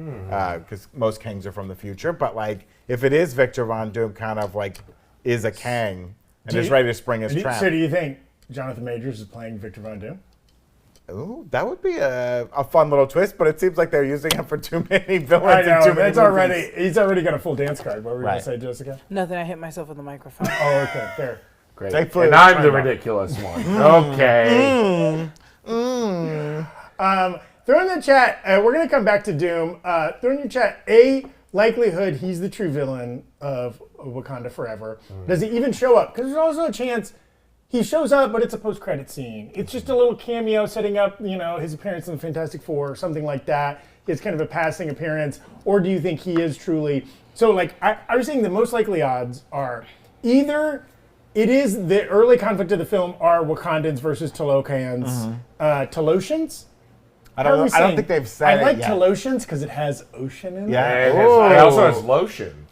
Speaker 4: because most Kangs are from the future. But like, if it is Victor Von Doom, kind of like is a Kang and is ready to spring his trap.
Speaker 1: So do you think Jonathan Majors is playing Victor Von Doom?
Speaker 4: Ooh, that would be a fun little twist. But it seems like they're using him for too many
Speaker 1: I
Speaker 4: villains
Speaker 1: know,
Speaker 4: and too many
Speaker 1: that's
Speaker 4: movies.
Speaker 1: he's already got a full dance card. What were you going
Speaker 4: Right.
Speaker 1: to say, Jessica?
Speaker 2: Nothing, I hit myself with the microphone.
Speaker 1: Oh, okay, fair.
Speaker 3: Great.
Speaker 4: Thankfully,
Speaker 3: And
Speaker 4: it's
Speaker 3: I'm the
Speaker 4: turned on.
Speaker 3: ridiculous one. Okay.
Speaker 1: throw in the chat. We're gonna come back to Doom. Throw in your chat a likelihood he's the true villain of Wakanda Forever. Does he even show up? Because there's also a chance he shows up, but it's a post-credit scene. It's just a little cameo setting up, his appearance in the Fantastic Four or something like that. It's kind of a passing appearance. Or do you think he is truly? So, I was saying the most likely odds are either it is the early conflict of the film are Wakandans versus Taloshans. Taloshans?
Speaker 4: I don't think they've said it
Speaker 1: I like
Speaker 4: yet.
Speaker 1: Taloshans because it has ocean in it.
Speaker 4: Yeah.
Speaker 3: It also has lotion.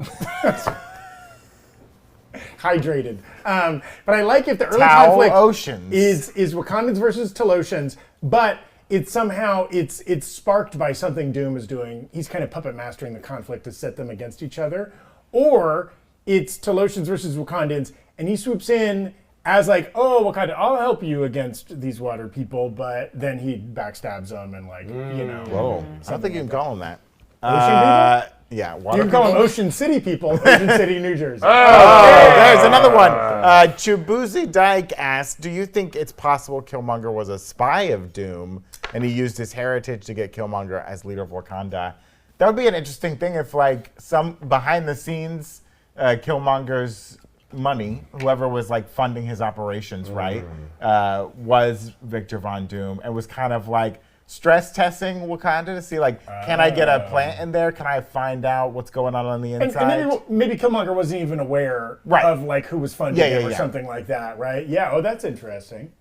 Speaker 1: Hydrated. But I like if the early
Speaker 4: Towel
Speaker 1: conflict
Speaker 4: oceans.
Speaker 1: is Wakandans versus Taloshans, but it's somehow it's sparked by something Doom is doing. He's kind of puppet mastering the conflict to set them against each other. Or it's Taloshans versus Wakandans, and he swoops in as Wakanda, I'll help you against these water people, but then he backstabs them and
Speaker 4: Whoa. I don't think you can call them that.
Speaker 1: Ocean people?
Speaker 4: Yeah.
Speaker 1: You
Speaker 4: Water
Speaker 1: can call them
Speaker 4: people?
Speaker 1: Ocean City people, Ocean City, New Jersey.
Speaker 4: There's another one. Chubuzi Dyke asked, do you think it's possible Killmonger was a spy of Doom and he used his heritage to get Killmonger as leader of Wakanda? That would be an interesting thing if, some behind the scenes Killmonger's money, whoever was funding his operations, right, was Victor Von Doom, and was kind of stress testing Wakanda to see can I get a plant in there? Can I find out what's going on the inside?
Speaker 1: And maybe Killmonger wasn't even aware of who was funding him or something like that, right? Yeah. Oh, that's interesting.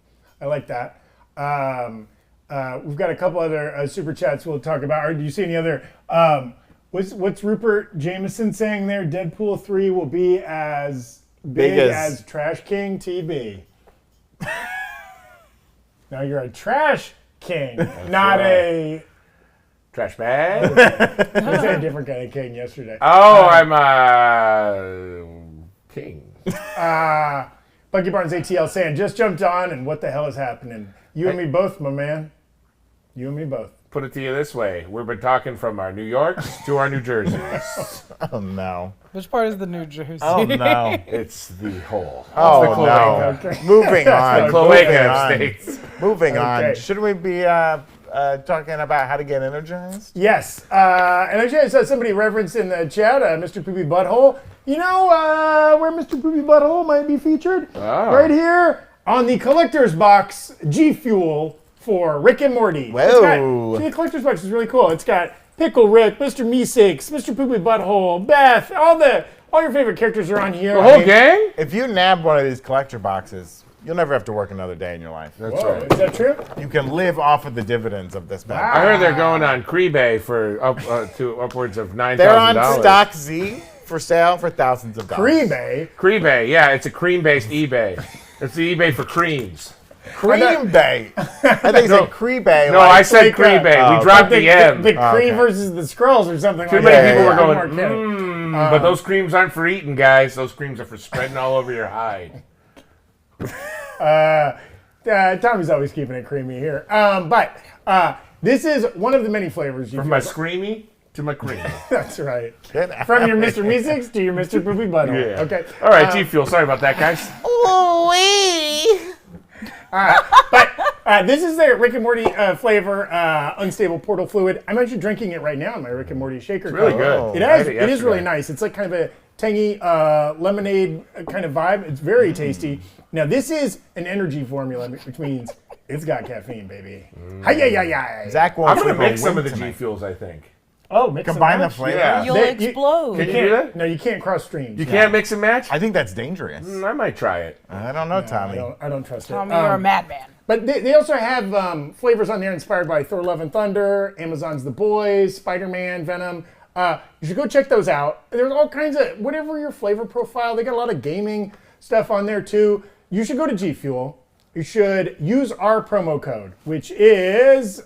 Speaker 1: I like that. We've got a couple other super chats we'll talk about. Or do you see any other? What's Rupert Jameson saying there? Deadpool 3 will be as big as Trash King TB. Now you're a Trash King, not a
Speaker 3: Trash bag?
Speaker 1: I said a different kind of king yesterday.
Speaker 3: Oh, I'm a king.
Speaker 1: Bucky Barnes ATL saying, just jumped on and what the hell is happening? You and me both, my man. You and me both.
Speaker 3: Put it to you this way. We've been talking from our New Yorks to our New Jerseys.
Speaker 4: Oh, no.
Speaker 2: Which part is the New Jersey?
Speaker 4: Oh, no.
Speaker 3: It's the whole.
Speaker 4: Oh,
Speaker 3: It's the cloaca.
Speaker 4: no. Moving on.
Speaker 3: The cloaca of states.
Speaker 4: Moving on.
Speaker 1: Okay.
Speaker 4: Shouldn't we be talking about how to get energized?
Speaker 1: Yes. And actually I saw somebody referenced in the chat, Mr. Poopy Butthole. You know where Mr. Poopy Butthole might be featured?
Speaker 3: Oh.
Speaker 1: Right here on the collector's box G Fuel for Rick and Morty.
Speaker 4: Whoa.
Speaker 1: The collector's box is really cool. It's got Pickle Rick, Mr. Meeseeks, Mr. Poopy Butthole, Beth, all your favorite characters are on here.
Speaker 3: The whole gang?
Speaker 4: If you nab one of these collector boxes, you'll never have to work another day in your life.
Speaker 3: That's
Speaker 1: Whoa,
Speaker 3: right.
Speaker 1: is that true?
Speaker 4: You can live off of the dividends of this bag.
Speaker 3: I heard they're going on Creebay for to upwards of $9,000.
Speaker 4: They're on Stock Z for sale for thousands of dollars.
Speaker 1: Creebay.
Speaker 3: Creebay, yeah, it's a cream-based eBay. It's the eBay for creams.
Speaker 4: Cream Bay. I think you said Cree Bay.
Speaker 3: No, I said Creebay. We dropped the M.
Speaker 1: The Cree versus the Skrulls or something
Speaker 3: Too
Speaker 1: like
Speaker 3: many
Speaker 1: that.
Speaker 3: people were
Speaker 1: I'm
Speaker 3: going,
Speaker 1: more kidding.
Speaker 3: but those creams aren't for eating, guys. Those creams are for spreading all over your hide.
Speaker 1: Tommy's always keeping it creamy here. But this is one of the many flavors you
Speaker 3: From my screamy to my creamy.
Speaker 1: That's right. From your Mr. Meeseeks to your Mr. Poopy Butthole.
Speaker 3: Yeah.
Speaker 1: Okay.
Speaker 3: All right, G Fuel. Sorry about that, guys.
Speaker 1: But this is their Rick and Morty flavor, unstable portal fluid. I'm actually drinking it right now in my Rick and Morty shaker.
Speaker 3: It's really
Speaker 1: cup.
Speaker 3: good.
Speaker 1: It is really nice. It's like kind of a tangy lemonade kind of vibe. It's very tasty. Now this is an energy formula, which means it's got caffeine, baby. Hi-ya-ya-ya.
Speaker 4: Zach
Speaker 3: I'm
Speaker 4: wants
Speaker 3: going
Speaker 4: to
Speaker 3: to mix some
Speaker 4: win
Speaker 3: of the G
Speaker 4: tonight.
Speaker 3: Fuels, I think.
Speaker 1: Oh, mix
Speaker 4: Combine the
Speaker 1: and match?
Speaker 4: flavors.
Speaker 3: Yeah.
Speaker 2: You'll
Speaker 1: You
Speaker 2: explode.
Speaker 3: Can you do that?
Speaker 1: No, you can't cross streams.
Speaker 3: You can't mix and match?
Speaker 4: I think that's dangerous.
Speaker 3: I might try it.
Speaker 4: I don't know, Tommy.
Speaker 1: I don't trust
Speaker 2: Tommy,
Speaker 1: it.
Speaker 2: you're a madman.
Speaker 1: But they also have flavors on there inspired by Thor: Love and Thunder, Amazon's The Boys, Spider-Man, Venom. You should go check those out. There's all kinds of, whatever your flavor profile, they got a lot of gaming stuff on there too. You should go to G Fuel. You should use our promo code, which is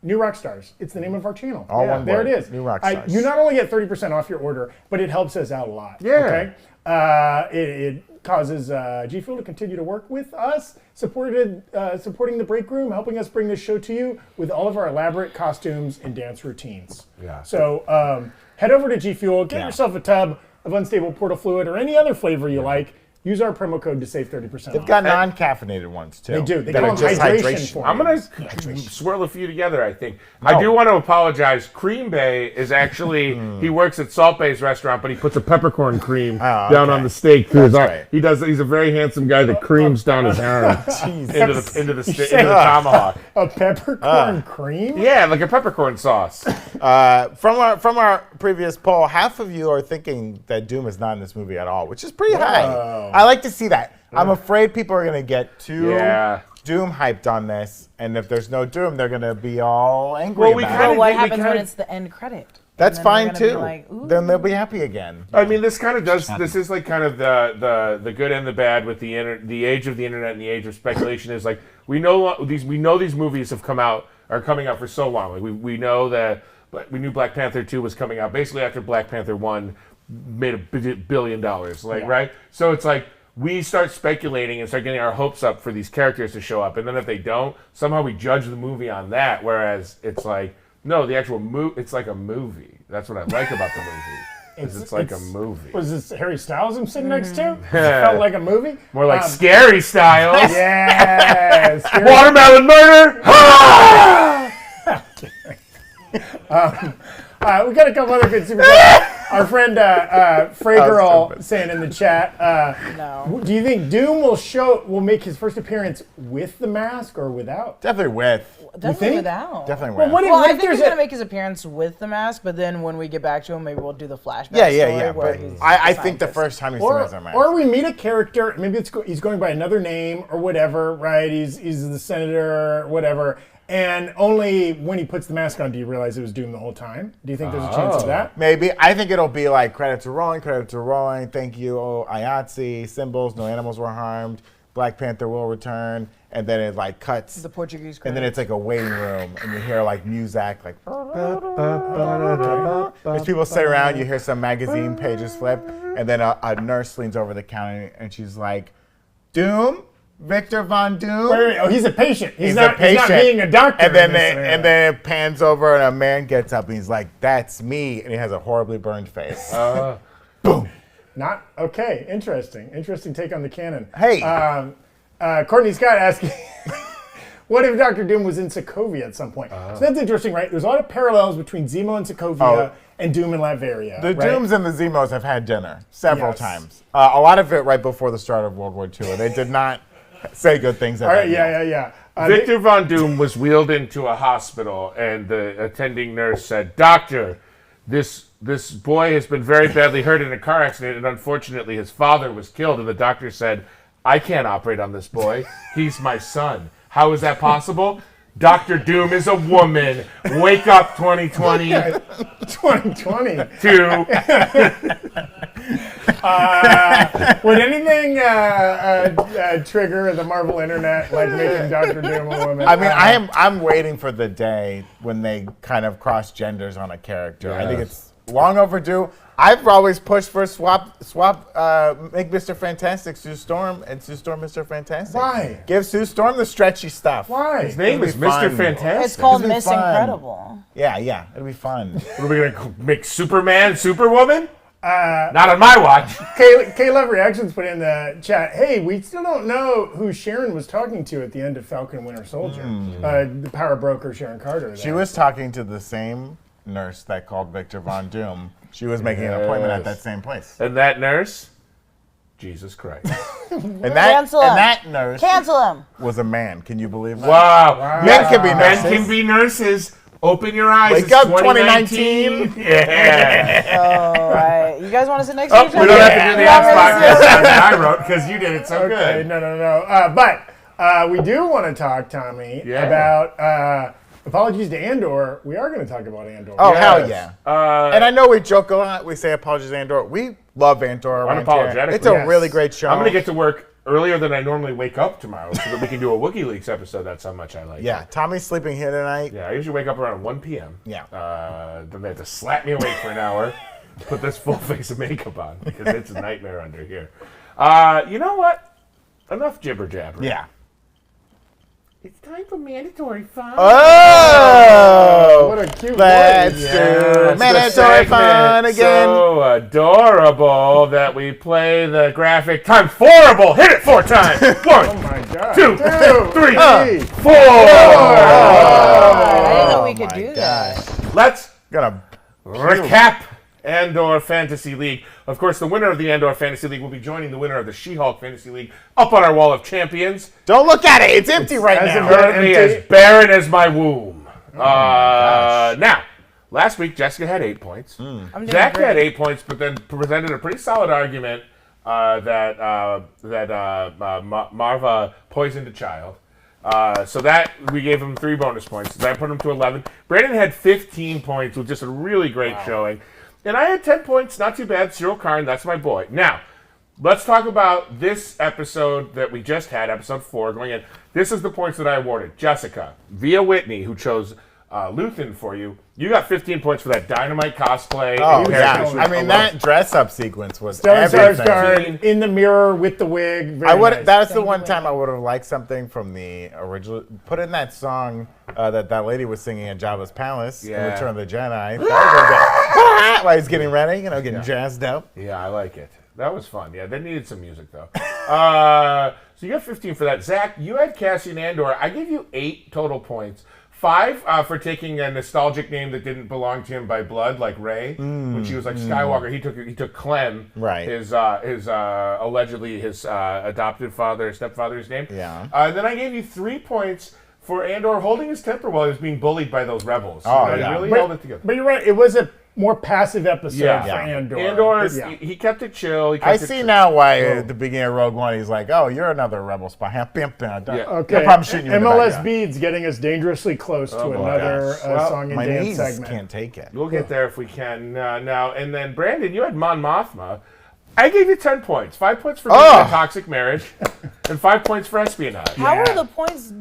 Speaker 1: New Rockstars. It's the name of our channel.
Speaker 4: All one
Speaker 1: there
Speaker 4: word.
Speaker 1: it is.
Speaker 4: New Rockstars.
Speaker 1: You not only get 30% off your order, but it helps us out a lot.
Speaker 3: Yeah.
Speaker 1: Okay. It causes G Fuel to continue to work with us, supporting the Breakroom, helping us bring this show to you with all of our elaborate costumes and dance routines.
Speaker 3: Yeah.
Speaker 1: So head over to G Fuel, get yourself a tub of unstable portal fluid or any other flavor you like. use our promo code to save 30%
Speaker 4: They've
Speaker 1: off.
Speaker 4: got non-caffeinated ones too.
Speaker 1: They do. They
Speaker 4: that
Speaker 1: call
Speaker 4: are
Speaker 1: them
Speaker 4: just
Speaker 1: hydration forms.
Speaker 3: I'm going to swirl a few together, I think. I do want to apologize. Cream Bay is actually, he works at Salt Bay's restaurant, but he puts a peppercorn cream down on the steak. Through his arm.
Speaker 4: right.
Speaker 3: He's a very handsome guy that creams down his arm into the tomahawk.
Speaker 1: A peppercorn cream?
Speaker 3: Yeah, like a peppercorn sauce.
Speaker 4: From our previous poll, half of you are thinking that Doom is not in this movie at all, which is pretty high. I like to see that. I'm afraid people are going to get too Doom hyped on this, and if there's no Doom, they're going to be all angry about it.
Speaker 2: Well, what happens when it's the end credit?
Speaker 4: That's
Speaker 2: And then
Speaker 4: fine
Speaker 2: they're
Speaker 4: too.
Speaker 2: gonna be like,
Speaker 4: Then they'll be happy again.
Speaker 3: I mean, this kind of does. This is like kind of the good and the bad with the age of the internet and the age of speculation. Is like we know these movies are coming out for so long. Like we know that, but we knew Black Panther 2 was coming out basically after Black Panther 1 made $1 billion. Right. So it's like we start speculating and start getting our hopes up for these characters to show up, and then if they don't, somehow we judge the movie on that. Whereas it's like, no, the actual movie, it's like a movie. That's what I like about the movie. It's like a movie.
Speaker 1: Was this Harry Styles I'm sitting next to? It felt like a movie?
Speaker 3: More like Scary Styles.
Speaker 1: Yeah. Scary.
Speaker 3: Watermelon murder.
Speaker 1: We got a couple other good super chats. Our friend Frey Girl saying in the chat,
Speaker 2: No.
Speaker 1: do you think Doom will make his first appearance with the mask or without?
Speaker 4: Definitely with.
Speaker 2: Definitely
Speaker 1: think?
Speaker 2: without.
Speaker 4: Definitely
Speaker 1: Well,
Speaker 4: with.
Speaker 1: what if,
Speaker 2: Well,
Speaker 1: what
Speaker 2: I
Speaker 1: if
Speaker 2: think
Speaker 1: there's
Speaker 2: he's
Speaker 1: a...
Speaker 2: gonna make his appearance with the mask, but then when we get back to him, maybe we'll do the flashback.
Speaker 4: Yeah.
Speaker 2: story where
Speaker 4: But
Speaker 2: he's
Speaker 4: I
Speaker 2: the
Speaker 4: think the
Speaker 2: scientist.
Speaker 4: first time he's seen as a man.
Speaker 1: Or we meet a character, maybe he's going by another name or whatever, right? He's the senator or whatever. And only when he puts the mask on do you realize it was Doom the whole time? Do you think there's a chance of that?
Speaker 4: Maybe. I think it'll be like credits are rolling, thank you, IATSE, symbols, no animals were harmed, Black Panther will return, and then it like cuts.
Speaker 2: The Portuguese.
Speaker 4: And then it's like a waiting room, and you hear like music, like. There's people sit around, you hear some magazine pages flip, and then a nurse leans over the counter, and she's like, Doom? Victor Von Doom?
Speaker 1: Wait. Oh, he's a patient. He's
Speaker 4: a
Speaker 1: not being a doctor.
Speaker 4: And then it pans over, and a man gets up, and he's like, "That's me," and he has a horribly burned face. Boom.
Speaker 1: Not okay. Interesting take on the canon.
Speaker 4: Hey.
Speaker 1: Courtney Scott asking, what if Dr. Doom was in Sokovia at some point? So that's interesting, right? There's a lot of parallels between Zemo and Sokovia and Doom in Latveria.
Speaker 4: The
Speaker 1: right?
Speaker 4: Dooms and the Zemos have had dinner several
Speaker 1: Yes.
Speaker 4: times. A lot of it right before the start of World War II. And they did not say good things at
Speaker 1: All right,
Speaker 4: that
Speaker 1: yeah.
Speaker 3: Victor Von Doom was wheeled into a hospital, and the attending nurse said, "Doctor, this boy has been very badly hurt in a car accident, and unfortunately his father was killed." And the doctor said, "I can't operate on this boy. He's my son. How is that possible? Dr. Doom is a woman. Wake up, 2020.
Speaker 1: 2020. Would anything trigger the Marvel internet like making Dr. Doom a woman?
Speaker 4: I mean, I'm waiting for the day when they kind of cross genders on a character. I think it's long overdue. I've always pushed for swap, make Mr. Fantastic Sue Storm and Sue Storm Mr. Fantastic.
Speaker 1: Why?
Speaker 4: Give Sue Storm the stretchy stuff.
Speaker 1: Why?
Speaker 3: His name is
Speaker 4: It'll be
Speaker 3: Mr.
Speaker 4: fun.
Speaker 3: Fantastic.
Speaker 2: It's called
Speaker 4: It'll be
Speaker 2: Miss
Speaker 4: fun.
Speaker 2: Incredible.
Speaker 4: Yeah, it'll be fun.
Speaker 3: What are we going to make Superman, Superwoman? Not on my watch.
Speaker 1: K Love Reactions put in the chat, hey, we still don't know who Sharon was talking to at the end of Falcon and Winter Soldier. The power broker Sharon Carter.
Speaker 4: She was talking to the same nurse that called Victor Von Doom. She was making an appointment at that same place.
Speaker 3: And that nurse, Jesus Christ.
Speaker 4: And
Speaker 2: Cancel him.
Speaker 4: that nurse
Speaker 2: Cancel him.
Speaker 4: was a man. Can you believe that?
Speaker 3: Wow.
Speaker 4: Men can be nurses.
Speaker 3: Men can be nurses. Open your eyes.
Speaker 4: Wake
Speaker 3: It's
Speaker 4: up,
Speaker 3: 2019. Yeah.
Speaker 2: All right. You guys want to sit next to
Speaker 3: Oh,
Speaker 2: each
Speaker 3: we
Speaker 2: other?
Speaker 3: don't have to do the
Speaker 2: You
Speaker 3: ass
Speaker 2: want me to
Speaker 3: podcast
Speaker 2: sit-
Speaker 3: that I wrote because you did it so
Speaker 1: Okay,
Speaker 3: good.
Speaker 1: no. But we do want to talk, Tommy, about apologies to Andor. We are going to talk about Andor.
Speaker 4: Oh,
Speaker 3: Yes.
Speaker 4: hell yeah. And I know we joke a lot. We say apologies to Andor. We love Andor around here.
Speaker 3: Unapologetically.
Speaker 4: It's a
Speaker 1: Yes.
Speaker 4: really great show.
Speaker 3: I'm going to get to work earlier than I normally wake up tomorrow so that we can do a WikiLeaks episode. That's how much I like it.
Speaker 4: Yeah, Tommy's sleeping here tonight.
Speaker 3: Yeah, I usually wake up around 1 p.m.
Speaker 4: Yeah.
Speaker 3: Then they have to slap me awake for an hour, put this full face of makeup on because it's a nightmare under here. You know what? Enough jibber jabber.
Speaker 4: Yeah.
Speaker 3: It's time for mandatory fun.
Speaker 4: Oh!
Speaker 1: What a cute
Speaker 4: Let's
Speaker 1: voice.
Speaker 4: do mandatory fun again.
Speaker 3: So adorable that we play the graphic time. Horrible. Hit it 4 times. 1,
Speaker 1: Oh my God.
Speaker 3: 2, 3, 4.
Speaker 2: I didn't know we could do that.
Speaker 3: Let's
Speaker 4: Gonna
Speaker 3: recap Andor Fantasy League. Of course, the winner of the Andor Fantasy League will be joining the winner of the She-Hulk Fantasy League up on our wall of champions.
Speaker 4: don't look at it. It's empty right
Speaker 1: as
Speaker 4: now.
Speaker 1: a-
Speaker 3: Currently
Speaker 1: empty.
Speaker 3: as barren as my womb. Now, last week Jessica had 8 points.
Speaker 2: I'm doing
Speaker 3: Zach
Speaker 2: great.
Speaker 3: had 8 points, but then presented a pretty solid argument that Marva poisoned a child. So that we gave him 3 bonus points. That put him to 11. Brandon had 15 points with just a really great showing. And I had 10 points, not too bad. Cyril Karn, that's my boy. Now, let's talk about this episode that we just had, episode 4, going in. This is the points that I awarded. Jessica, via Whitney, who chose Luthen for you. You got 15 points for that Dynamite cosplay.
Speaker 4: Oh,
Speaker 3: and
Speaker 4: yeah.
Speaker 3: characters.
Speaker 4: I mean, that dress-up sequence was
Speaker 1: Stellan
Speaker 4: everything.
Speaker 1: Skarsgård in the mirror with the wig. Very
Speaker 4: I would.
Speaker 1: nice.
Speaker 4: That's the one time I would have liked something from the original. Put in that song that lady was singing at Jabba's palace in
Speaker 3: Yeah.
Speaker 4: Return of the Jedi. That was a bit, while he's getting ready, getting jazzed up.
Speaker 3: Yeah, I like it. That was fun. Yeah, they needed some music, though. So you got 15 for that. Zach, you had Cassian Andor. I gave you 8 total points. 5 for taking a nostalgic name that didn't belong to him by blood, like Rey, when she was like Skywalker. He took Clem,
Speaker 4: Right.
Speaker 3: his allegedly his adopted stepfather's name.
Speaker 4: Yeah.
Speaker 3: Then I gave you 3 points for Andor holding his temper while he was being bullied by those rebels.
Speaker 4: Oh,
Speaker 3: He
Speaker 4: yeah.
Speaker 3: really held it together.
Speaker 1: But you're right. It was a more passive episode
Speaker 3: Yeah.
Speaker 1: for
Speaker 3: Yeah.
Speaker 1: Andor.
Speaker 3: Andor,
Speaker 1: Yeah.
Speaker 3: he kept it chill. He kept
Speaker 4: I
Speaker 3: it
Speaker 4: see
Speaker 3: chill.
Speaker 4: now why at the beginning of Rogue One he's like, "Oh, you're another rebel spy."
Speaker 3: Yeah.
Speaker 1: Okay.
Speaker 4: No problem shooting you in the back,
Speaker 1: MLS
Speaker 4: yeah.
Speaker 1: Beads getting us dangerously close to
Speaker 3: boy.
Speaker 1: another
Speaker 3: Gosh. Well,
Speaker 1: song and
Speaker 4: My
Speaker 1: dance
Speaker 4: knees
Speaker 1: segment.
Speaker 4: can't take it.
Speaker 3: We'll get there if we can now. And then Brandon, you had Mon Mothma. I gave you 10 points. 5 points for being in a toxic marriage, and 5 points for espionage.
Speaker 2: How are the points?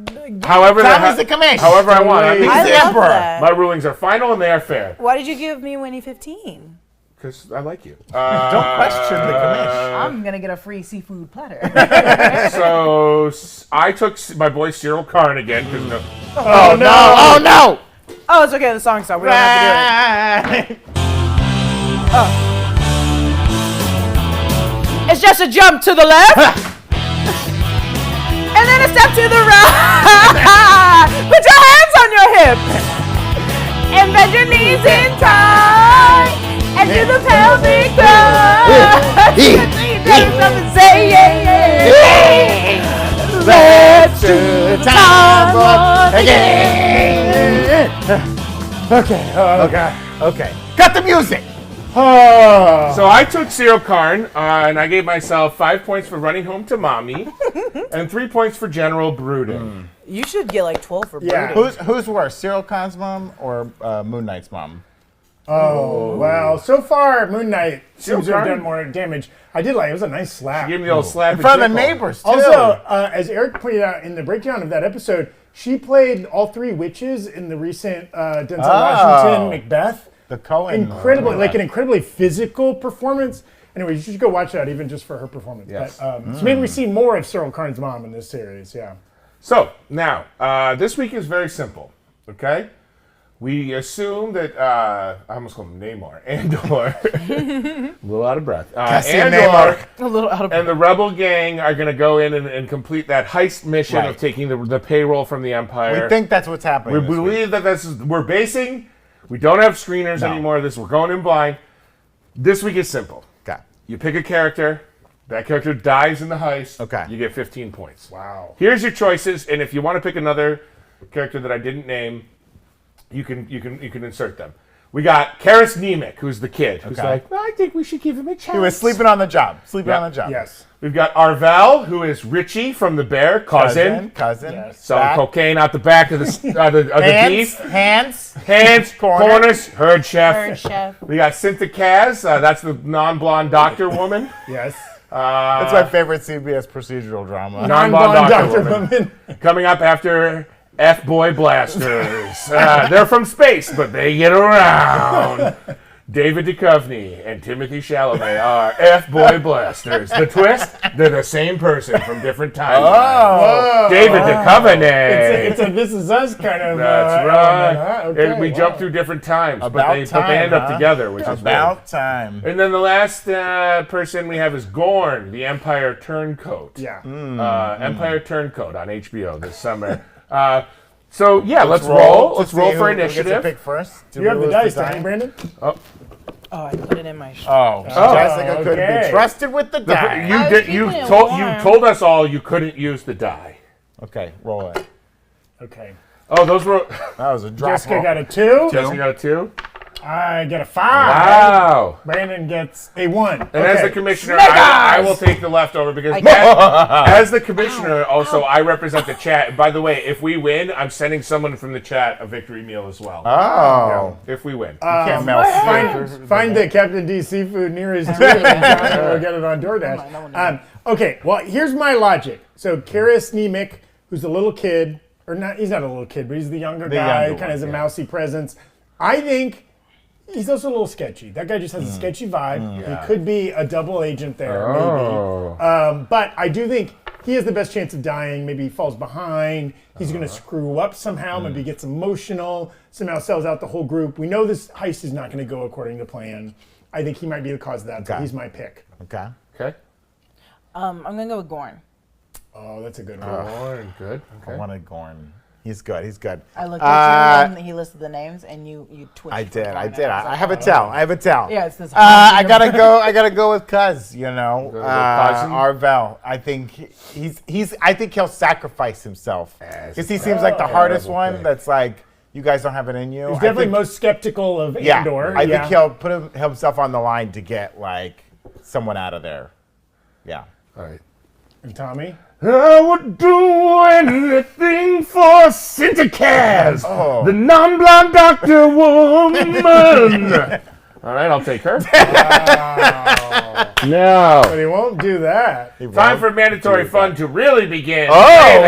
Speaker 3: However,
Speaker 4: Tommy's the commish.
Speaker 3: however I want.
Speaker 1: Totally.
Speaker 2: I
Speaker 4: the
Speaker 2: love
Speaker 4: emperor.
Speaker 2: that.
Speaker 3: My rulings are final and they are fair.
Speaker 2: Why did you give me Winnie 15?
Speaker 3: Because I like you.
Speaker 4: Don't question the commish.
Speaker 5: I'm gonna get a free seafood platter.
Speaker 3: So I took my boy Cyril Karn again. Because
Speaker 4: Oh no! Oh no!
Speaker 2: Oh, it's okay. The song's done. We don't have to do it. It's just a jump to the left, and then a step to the right. Put your hands on your hips, and bend your knees in tight, and do the pelvic thrust. And say yeah, yeah. Let's do time again.
Speaker 4: Okay. Cut the music.
Speaker 3: So I took Cyril Karn, and I gave myself 5 points for running home to mommy, and 3 points for general brooding.
Speaker 2: You should get like 12 for
Speaker 1: Yeah.
Speaker 2: brooding.
Speaker 4: Who's worse, Cyril Khan's mom or Moon Knight's mom?
Speaker 1: Oh, well, so far, Moon Knight seems to have
Speaker 3: Karn.
Speaker 1: done more damage. I did like it. It was a nice slap.
Speaker 3: Give me the old slap
Speaker 4: In front of the neighbors too.
Speaker 1: Also, as Eric pointed out in the breakdown of that episode, she played all 3 witches in the recent Denzel Washington Macbeth.
Speaker 4: the Cohen.
Speaker 1: Like an incredibly physical performance. Anyway, you should go watch that even just for her performance.
Speaker 3: Yes.
Speaker 1: But, so maybe we see more of Cyril Karn's mom in this series. Yeah.
Speaker 3: So now, this week is very simple. Okay, we assume that I almost called him Namor, Andor, a little out of breath.
Speaker 4: Cassian
Speaker 3: Andor
Speaker 4: Namor.
Speaker 2: A little out of
Speaker 3: and the Rebel gang are going to go in and complete that heist mission
Speaker 4: Right.
Speaker 3: of taking the payroll from the Empire.
Speaker 4: We think that's what's happening.
Speaker 3: We
Speaker 4: this week.
Speaker 3: believe that we're basing. We don't have screeners
Speaker 4: No.
Speaker 3: anymore. We're going in blind. This week is simple.
Speaker 4: Okay.
Speaker 3: You pick a character. That character dies in the heist.
Speaker 4: Okay.
Speaker 3: You get 15 points.
Speaker 1: Wow.
Speaker 3: Here's your choices, and if you want to pick another character that I didn't name, you can insert them. We got Karis Nemec, who's the kid, who's
Speaker 4: Okay.
Speaker 3: like, I think we should give him a chance.
Speaker 4: He was sleeping on the job.
Speaker 3: Yeah.
Speaker 1: Yes.
Speaker 3: We've got Arvel, who is Richie from The Bear, cousin.
Speaker 1: Yes.
Speaker 3: Selling
Speaker 4: Back.
Speaker 3: cocaine out the back of the beef. Hands, corners, herd chef.
Speaker 2: Bird chef.
Speaker 3: We got Cynthia Kaz, that's the non-blonde doctor woman.
Speaker 1: Yes.
Speaker 4: That's my favorite CBS procedural drama.
Speaker 3: Non-blonde doctor
Speaker 1: Dr.
Speaker 3: woman.
Speaker 1: Woman.
Speaker 3: Coming up after F-Boy Blasters. They're from space, but they get around. David Duchovny and Timothy Chalamet are F-boy blasters. The twist, they're the same person from different timelines. David Duchovny.
Speaker 1: It's a This Is Us kind of.
Speaker 3: That's right.
Speaker 1: Okay,
Speaker 3: And we jump through different times, but they end up together, which is
Speaker 4: about time.
Speaker 3: And then the last person we have is Gorn, the Empire Turncoat.
Speaker 1: Yeah.
Speaker 3: Empire Turncoat on HBO this summer. So yeah, let's roll. Let's roll for initiative.
Speaker 4: Who gets to pick first?
Speaker 1: You have the dice, don't you, Brandon?
Speaker 2: Oh, I put it in my shirt.
Speaker 4: Jessica couldn't be trusted with the die.
Speaker 3: You told us all you couldn't use the die.
Speaker 4: Okay, roll it.
Speaker 1: Okay.
Speaker 3: Oh, those were.
Speaker 4: That was a drop.
Speaker 1: Jessica got a 2.
Speaker 3: Jessica got a 2.
Speaker 1: I get a 5.
Speaker 3: Wow.
Speaker 1: Brandon gets a 1.
Speaker 3: And as the commissioner, I will take the leftover because as the commissioner, also I represent the chat. And by the way, if we win, I'm sending someone from the chat a victory meal as well.
Speaker 4: Oh.
Speaker 3: Yeah, if we win.
Speaker 4: Can't
Speaker 1: Find the Captain D seafood nearest you and we'll get it on DoorDash. Okay, well, here's my logic. So Karis Nemec, who's a little kid, or not, he's not a little kid, but he's the younger guy, kind of has a mousy presence. I think he's also a little sketchy. That guy just has a sketchy vibe. He could be a double agent there, maybe. But I do think he has the best chance of dying. Maybe he falls behind. He's going to screw up somehow. Maybe gets emotional. Somehow sells out the whole group. We know this heist is not going to go according to plan. I think he might be the cause of that. So he's my pick.
Speaker 4: Okay.
Speaker 3: Okay.
Speaker 2: I'm going to go with Gorn.
Speaker 1: Oh, that's a good one.
Speaker 3: Gorn, good. Okay.
Speaker 4: I wanted Gorn. He's good. He's good.
Speaker 2: I looked at you and he listed the names and you twitched.
Speaker 4: I did. I have a tell.
Speaker 2: Yeah, it's this.
Speaker 4: I gotta go with Cuz. You know,
Speaker 3: cousin?
Speaker 4: Arvel. I think I think he'll sacrifice himself because he seems like the hardest one. That's like, you guys don't have it in you.
Speaker 1: He's definitely most skeptical of Andor.
Speaker 4: I think he'll put himself on the line to get like someone out of there. Yeah.
Speaker 3: All right.
Speaker 1: And Tommy?
Speaker 3: I would do anything for Sinterkaz, the non-blonde doctor woman. All right, I'll take her. No.
Speaker 1: But he won't do that.
Speaker 3: Time for mandatory fun to really begin.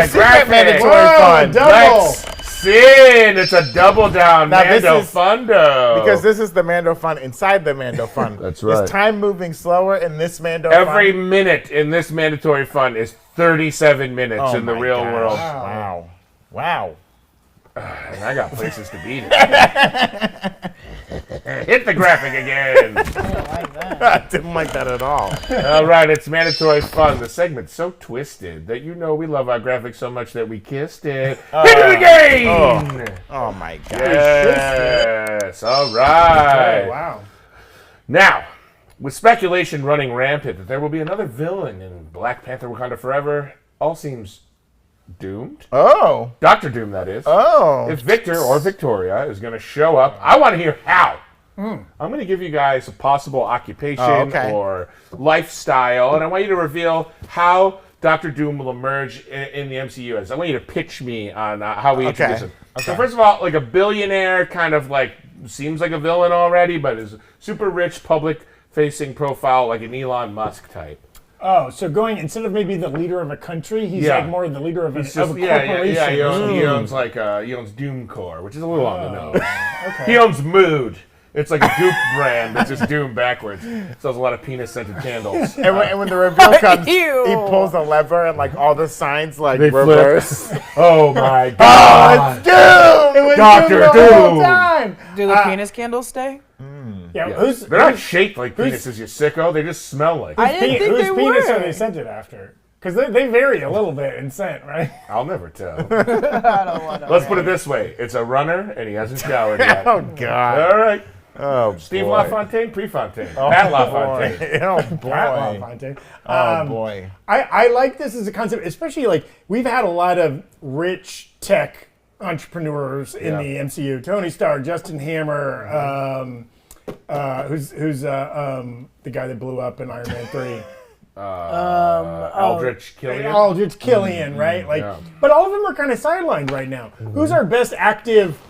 Speaker 4: Secret mandatory fun.
Speaker 1: Double.
Speaker 3: Sin. It's a double down Mando Fundo.
Speaker 4: Because this is the Mando Fun inside the Mando Fun.
Speaker 3: That's right.
Speaker 4: Is time moving slower in this Mando Fun?
Speaker 3: Every minute in this mandatory fun is 37 minutes in the real world.
Speaker 4: Wow.
Speaker 3: And I got places to be. Hit the graphic again.
Speaker 2: I don't like that.
Speaker 4: I didn't like that at all.
Speaker 3: All right, it's mandatory fun. The segment's so twisted that we love our graphics so much that we kissed it. Hit it again!
Speaker 4: Oh my gosh.
Speaker 3: Yes. All right.
Speaker 1: Okay, wow.
Speaker 3: Now, with speculation running rampant that there will be another villain in Black Panther Wakanda Forever, all seems doomed.
Speaker 4: Oh.
Speaker 3: Dr. Doom, that is.
Speaker 4: Oh.
Speaker 3: If Victor or Victoria is going to show up, I want to hear how. I'm going to give you guys a possible occupation or lifestyle, and I want you to reveal how Dr. Doom will emerge in the MCU. I want you to pitch me on how we introduce him. So first of all, like a billionaire, kind of like seems like a villain already, but is super rich, public-facing profile, like an Elon Musk type.
Speaker 1: Oh, so going, instead of maybe the leader of a country, he's like more the leader of a corporation.
Speaker 3: Yeah. He owns Doomcore, which is a little on the nose. He owns Mood. It's like a Goop brand that's just Doom backwards. Sells a lot of penis-scented candles.
Speaker 4: And when the reveal comes, he pulls a lever and like all the signs like
Speaker 3: They
Speaker 4: reverse.
Speaker 3: Oh my God!
Speaker 4: It's Doom!
Speaker 1: It was
Speaker 3: Dr.
Speaker 1: Doom the whole
Speaker 3: Doom!
Speaker 1: time.
Speaker 2: Do the penis candles stay?
Speaker 1: Yeah,
Speaker 3: They're not shaped like penises, you sicko. They just smell like.
Speaker 2: I didn't think
Speaker 1: whose
Speaker 2: they
Speaker 1: penis
Speaker 2: were.
Speaker 1: are they scented after? Because they vary a little bit in scent, right?
Speaker 3: I'll never tell.
Speaker 2: I don't want to.
Speaker 3: Let's put it this way: it's a runner, and he hasn't showered yet.
Speaker 4: Oh God!
Speaker 3: All right.
Speaker 4: Oh,
Speaker 3: Steve
Speaker 4: boy.
Speaker 3: LaFontaine, Prefontaine, Pat LaFontaine.
Speaker 4: Oh
Speaker 1: Pat
Speaker 4: boy!
Speaker 1: LaFontaine.
Speaker 4: Oh boy!
Speaker 1: I like this as a concept, especially like we've had a lot of rich tech entrepreneurs in the MCU. Tony Stark, Justin Hammer, who's the guy that blew up in Iron Man 3.
Speaker 3: Aldrich Killian.
Speaker 1: Aldrich Killian, right? Like, but all of them are kind of sidelined right now. Who's our best active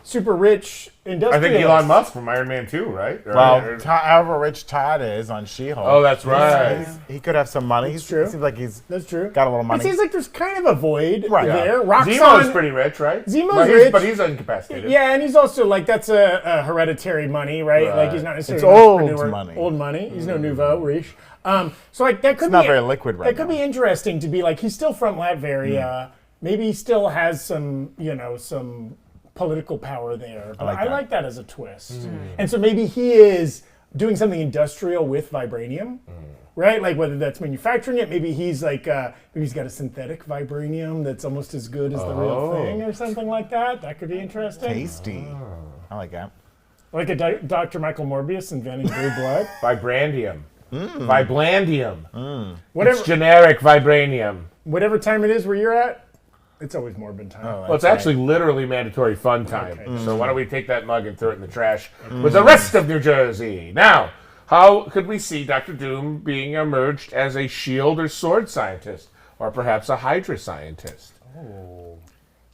Speaker 1: super rich
Speaker 3: I
Speaker 1: industrialist.
Speaker 3: think Elon Musk from Iron Man 2, right?
Speaker 4: Well, however rich Todd is on She-Hulk.
Speaker 3: Oh, that's right.
Speaker 4: He could have some money.
Speaker 1: That's true.
Speaker 4: He seems like he's
Speaker 1: That's true.
Speaker 4: got a little
Speaker 1: It
Speaker 4: money.
Speaker 1: seems like there's kind of a void there.
Speaker 3: Zemo's
Speaker 1: Roxxon,
Speaker 3: pretty rich, right?
Speaker 1: Zemo's rich.
Speaker 3: But he's incapacitated.
Speaker 1: yeah, and he's also like that's a hereditary money, right?
Speaker 3: Right.
Speaker 1: Like he's not necessarily
Speaker 4: It's old
Speaker 1: an entrepreneur.
Speaker 4: money.
Speaker 1: Old money. He's no nouveau riche. So like that could
Speaker 4: It's
Speaker 1: be
Speaker 4: not very liquid right
Speaker 1: That could
Speaker 4: now.
Speaker 1: be interesting to be like he's still from Latveria. Maybe he still has some some political power there. But I like that as a twist. And so maybe he is doing something industrial with vibranium. Right, like whether that's manufacturing it, maybe he's like, maybe he's got a synthetic vibranium that's almost as good as the real thing, or something like that. That could be interesting.
Speaker 4: Tasty. I like that.
Speaker 1: Like a Dr. Michael Morbius inventing blue blood.
Speaker 3: Vibrandium. Viblandium.
Speaker 1: Whatever,
Speaker 3: It's generic vibranium.
Speaker 1: whatever time it is where you're at, it's always Morbid time.
Speaker 3: Well, it's actually literally mandatory fun time. So why don't we take that mug and throw it in the trash with the rest of New Jersey? Now, how could we see Dr. Doom being emerged as a shield or sword scientist, or perhaps a Hydra scientist?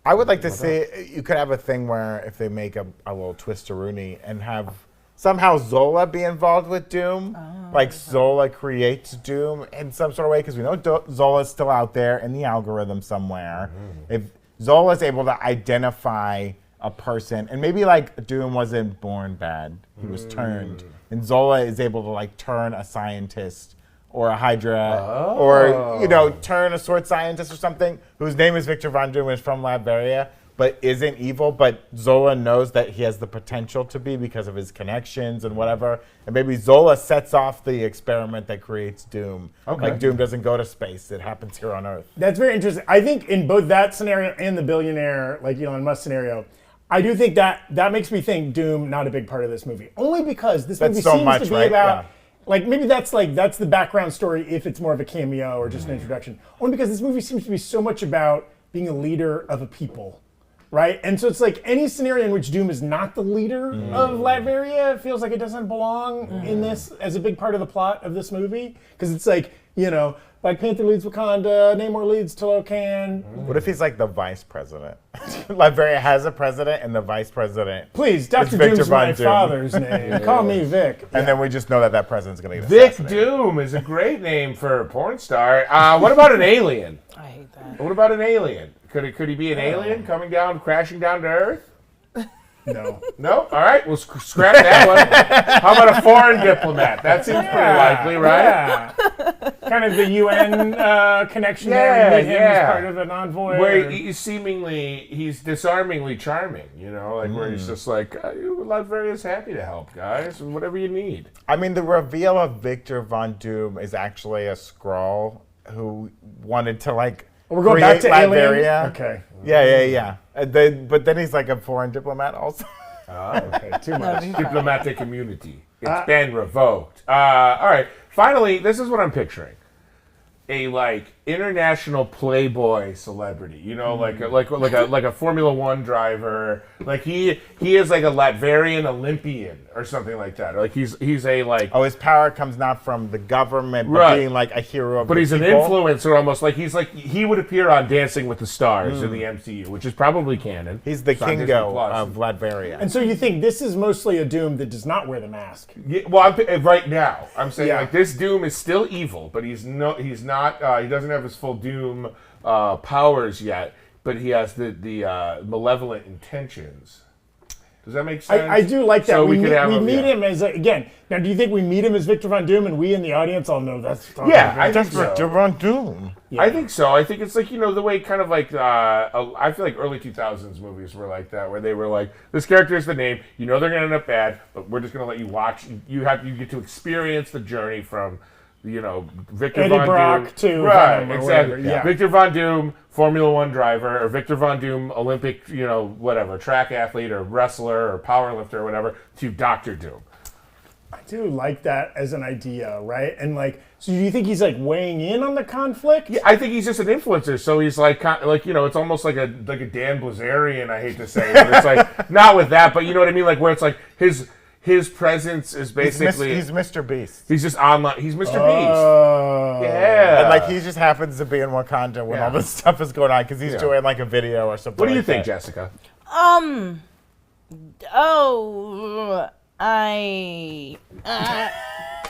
Speaker 4: I would like to see, you could have a thing where if they make a little twist-a-rooney and have somehow Zola be involved with Doom, like Zola creates Doom in some sort of way, because we know Zola's still out there in the algorithm somewhere. If Zola's able to identify a person, and maybe like Doom wasn't born bad, he was turned, and Zola is able to like turn a scientist or a Hydra, or turn a sword scientist or something whose name is Victor Von Doom, is from Latveria, but isn't evil. But Zola knows that he has the potential to be because of his connections and whatever. And maybe Zola sets off the experiment that creates Doom.
Speaker 3: Okay.
Speaker 4: Like Doom doesn't go to space; it happens here on Earth.
Speaker 1: That's very interesting. I think in both that scenario and the billionaire, like Elon Musk scenario, I do think that makes me think Doom not a big part of this movie. Only because this movie
Speaker 4: so
Speaker 1: seems
Speaker 4: much,
Speaker 1: to be
Speaker 4: right?
Speaker 1: about,
Speaker 4: Yeah.
Speaker 1: like maybe that's the background story if it's more of a cameo or just an introduction. Only because this movie seems to be so much about being a leader of a people, right? And so it's like any scenario in which Doom is not the leader of Latveria, it feels like it doesn't belong in this as a big part of the plot of this movie. Because it's like, Black Panther leads Wakanda, Namor leads Talokan.
Speaker 4: What if he's like the vice president? Latveria has a president, and the vice president.
Speaker 1: Please, Dr.
Speaker 4: Victor
Speaker 1: Doom's
Speaker 4: Von
Speaker 1: my
Speaker 4: Doom.
Speaker 1: father's name. Call me Vic.
Speaker 4: And then we just know that president's going to get
Speaker 3: Vic
Speaker 4: assassinated.
Speaker 3: Doom is a great name for a porn star. What about an alien?
Speaker 2: I hate that.
Speaker 3: What about an alien? Could he be an alien coming down, crashing down to Earth?
Speaker 1: No.
Speaker 3: No? All right, we'll scrap that one. How about a foreign diplomat? That seems pretty likely, right?
Speaker 1: Yeah. Kind of the UN connection there. We meet him as part of an envoy.
Speaker 3: Where he's disarmingly charming, where he's just like, Latveria's happy to help, guys, whatever you need.
Speaker 4: I mean, the reveal of Victor Von Doom is actually a Skrull who wanted to
Speaker 1: We're going back to
Speaker 4: Latveria.
Speaker 1: Alien? Okay.
Speaker 4: Yeah. But then he's like a foreign diplomat also.
Speaker 1: Okay, too much.
Speaker 3: Diplomatic immunity. It's been revoked. All right. Finally, this is what I'm picturing. A international playboy celebrity, like a Formula One driver. Like he is like a Latvian Olympian or something like that. Like he's a
Speaker 4: Oh, his power comes not from the government, but
Speaker 3: Right.
Speaker 4: being like a hero of
Speaker 3: But
Speaker 4: the
Speaker 3: he's an
Speaker 4: people.
Speaker 3: influencer almost. He would appear on Dancing with the Stars in the MCU, which is probably canon.
Speaker 4: He's the
Speaker 3: It's on Disney
Speaker 4: Kingo
Speaker 3: Plus.
Speaker 4: of Latveria.
Speaker 1: And so you think this is mostly a Doom that does not wear the mask?
Speaker 3: Yeah, well, right now, I'm saying
Speaker 1: Yeah.
Speaker 3: this Doom is still evil, but he's not. He doesn't have his full Doom powers yet, but he has the malevolent intentions. Does that make sense?
Speaker 1: I do like that.
Speaker 3: So
Speaker 1: we
Speaker 3: could
Speaker 1: meet,
Speaker 3: have
Speaker 1: we
Speaker 3: him,
Speaker 1: meet
Speaker 3: yeah.
Speaker 1: him as again. Now, do you think we meet him as Victor Von Doom, and we in the audience all know that's?
Speaker 3: Yeah, I think
Speaker 4: That's
Speaker 3: so.
Speaker 4: Victor Von Doom.
Speaker 3: I think so. I think it's like, the way kind of like, I feel like early 2000s movies were like that, where they were like, this character is the name, they're going to end up bad, but we're just going to let you watch. You get to experience the journey from, Victor
Speaker 1: Eddie
Speaker 3: Von
Speaker 1: Brock
Speaker 3: Doom.
Speaker 1: to
Speaker 3: Right,
Speaker 1: Venom or
Speaker 3: exactly.
Speaker 1: whatever, yeah.
Speaker 3: Victor Von Doom, Formula One driver, or Victor Von Doom, Olympic, whatever, track athlete or wrestler or powerlifter or whatever, to Dr. Doom.
Speaker 1: I do like that as an idea, right? And so do you think he's weighing in on the conflict?
Speaker 3: Yeah, I think he's just an influencer, so he's it's almost like a Dan Blazarian. I hate to say, but it's like not with that, but you know what I mean, where it's like his presence is basically
Speaker 4: He's Mr. Beast.
Speaker 3: he's just online. He's Mr. Beast.
Speaker 1: Yeah.
Speaker 3: Yeah,
Speaker 4: And he just happens to be in Wakanda when all this stuff is going on because he's doing a video or something.
Speaker 3: What do you
Speaker 4: like
Speaker 3: think,
Speaker 4: that.
Speaker 3: Jessica?
Speaker 2: Oh,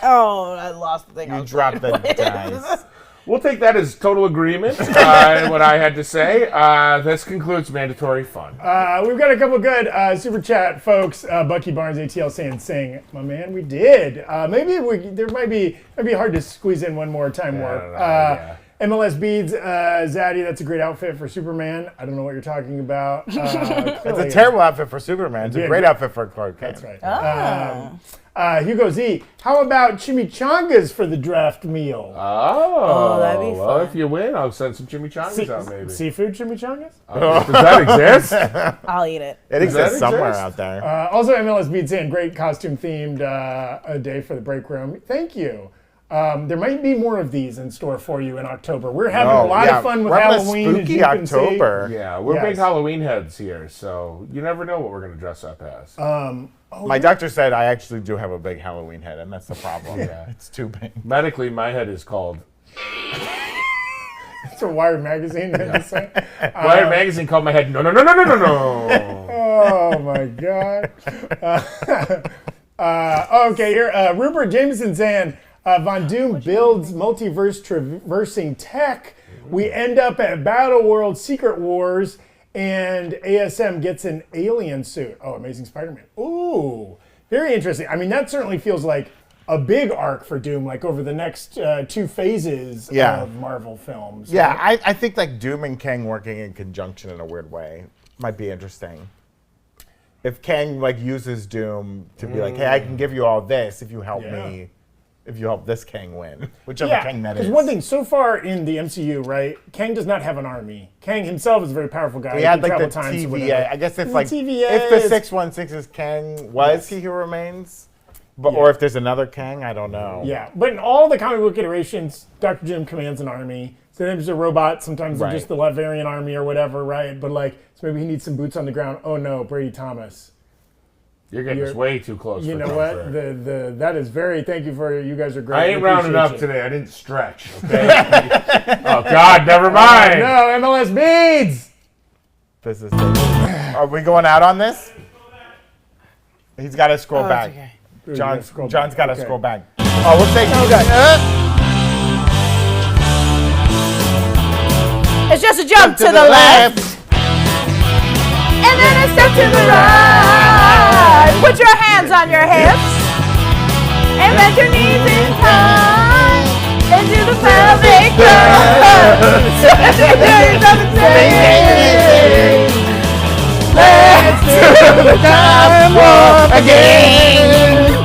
Speaker 2: I lost the thing.
Speaker 4: You dropped the dice.
Speaker 3: We'll take that as total agreement, what I had to say. This concludes Mandatory Fun.
Speaker 1: We've got a couple good super chat folks. Bucky Barnes, ATL saying, "Sing, my man, we did." Maybe there might be hard to squeeze in one more time warp. MLS Beads, Zaddy, that's a great outfit for Superman. I don't know what you're talking about.
Speaker 4: It's a terrible outfit for Superman. It's a great outfit for Clark Kent.
Speaker 1: That's right. Hugo Z, how about chimichangas for the draft meal?
Speaker 3: Oh,
Speaker 2: that'd be
Speaker 3: well,
Speaker 2: fun.
Speaker 3: if you win, I'll send some chimichangas out, maybe.
Speaker 1: Seafood chimichangas?
Speaker 3: Does that exist?
Speaker 2: I'll eat it.
Speaker 4: It exists
Speaker 3: that
Speaker 4: somewhere
Speaker 3: exist?
Speaker 4: out there.
Speaker 1: Also, MLS Beat saying, great costume-themed a day for the break room. Thank you. There might be more of these in store for you in October. We're having a lot of fun with
Speaker 4: We're having
Speaker 1: Halloween.
Speaker 4: a spooky
Speaker 1: as you can see.
Speaker 4: October.
Speaker 3: Yeah, we're
Speaker 1: Yes.
Speaker 3: big Halloween heads here, so you never know what we're going to dress up as.
Speaker 4: My doctor said I actually do have a big Halloween head, and that's the problem.
Speaker 3: Yeah.
Speaker 4: It's too big.
Speaker 3: Medically, my head is called...
Speaker 1: It's a Wired magazine.
Speaker 3: Wired magazine called my head, no.
Speaker 1: Oh, my God. Okay, here, Rupert Jameson saying, Von Doom builds multiverse traversing tech. We end up at Battle World Secret Wars, and ASM gets an alien suit. Oh, Amazing Spider-Man. Ooh, very interesting. I mean, that certainly feels like a big arc for Doom, like over the next 2 phases of Marvel films.
Speaker 4: Yeah, I think like Doom and Kang working in conjunction in a weird way might be interesting. If Kang like uses Doom to be like, hey, I can give you all this if you help me. If you help this Kang win, whichever Kang that is.
Speaker 1: Because one thing, so far in the MCU, right, Kang does not have an army. Kang himself is a very powerful guy.
Speaker 4: He had like the
Speaker 1: TVA.
Speaker 4: TVA. I guess if
Speaker 1: The
Speaker 4: like
Speaker 1: TVA
Speaker 4: if the
Speaker 1: is-
Speaker 4: 616 is Kang, was He Who Remains? But or if there's another Kang, I don't know.
Speaker 1: Yeah, but in all the comic book iterations, Dr. Doom commands an army. Sometimes they're a robot, sometimes they're just the Latvian army or whatever, right? But like, so maybe he needs some boots on the ground. Oh no, Brady Thomas.
Speaker 3: You're getting us way too close.
Speaker 1: You
Speaker 3: for
Speaker 1: know what?
Speaker 3: comfort.
Speaker 1: That is very. Thank you for you guys are great.
Speaker 3: I ain't
Speaker 1: We
Speaker 3: rounding up
Speaker 1: appreciate you.
Speaker 3: today. I didn't stretch. Okay. Oh God, never mind.
Speaker 1: No, MLS Beads.
Speaker 4: This is. Are we going out on this? He's got to scroll back.
Speaker 2: Okay.
Speaker 4: John's got to
Speaker 1: Okay.
Speaker 4: scroll back. Oh, we'll take.
Speaker 2: It's just a jump to the left. And then a step to the right. Put your hands on your hips. And bend your knees in time. And do the pelvic thrust. Let's do the time warp again.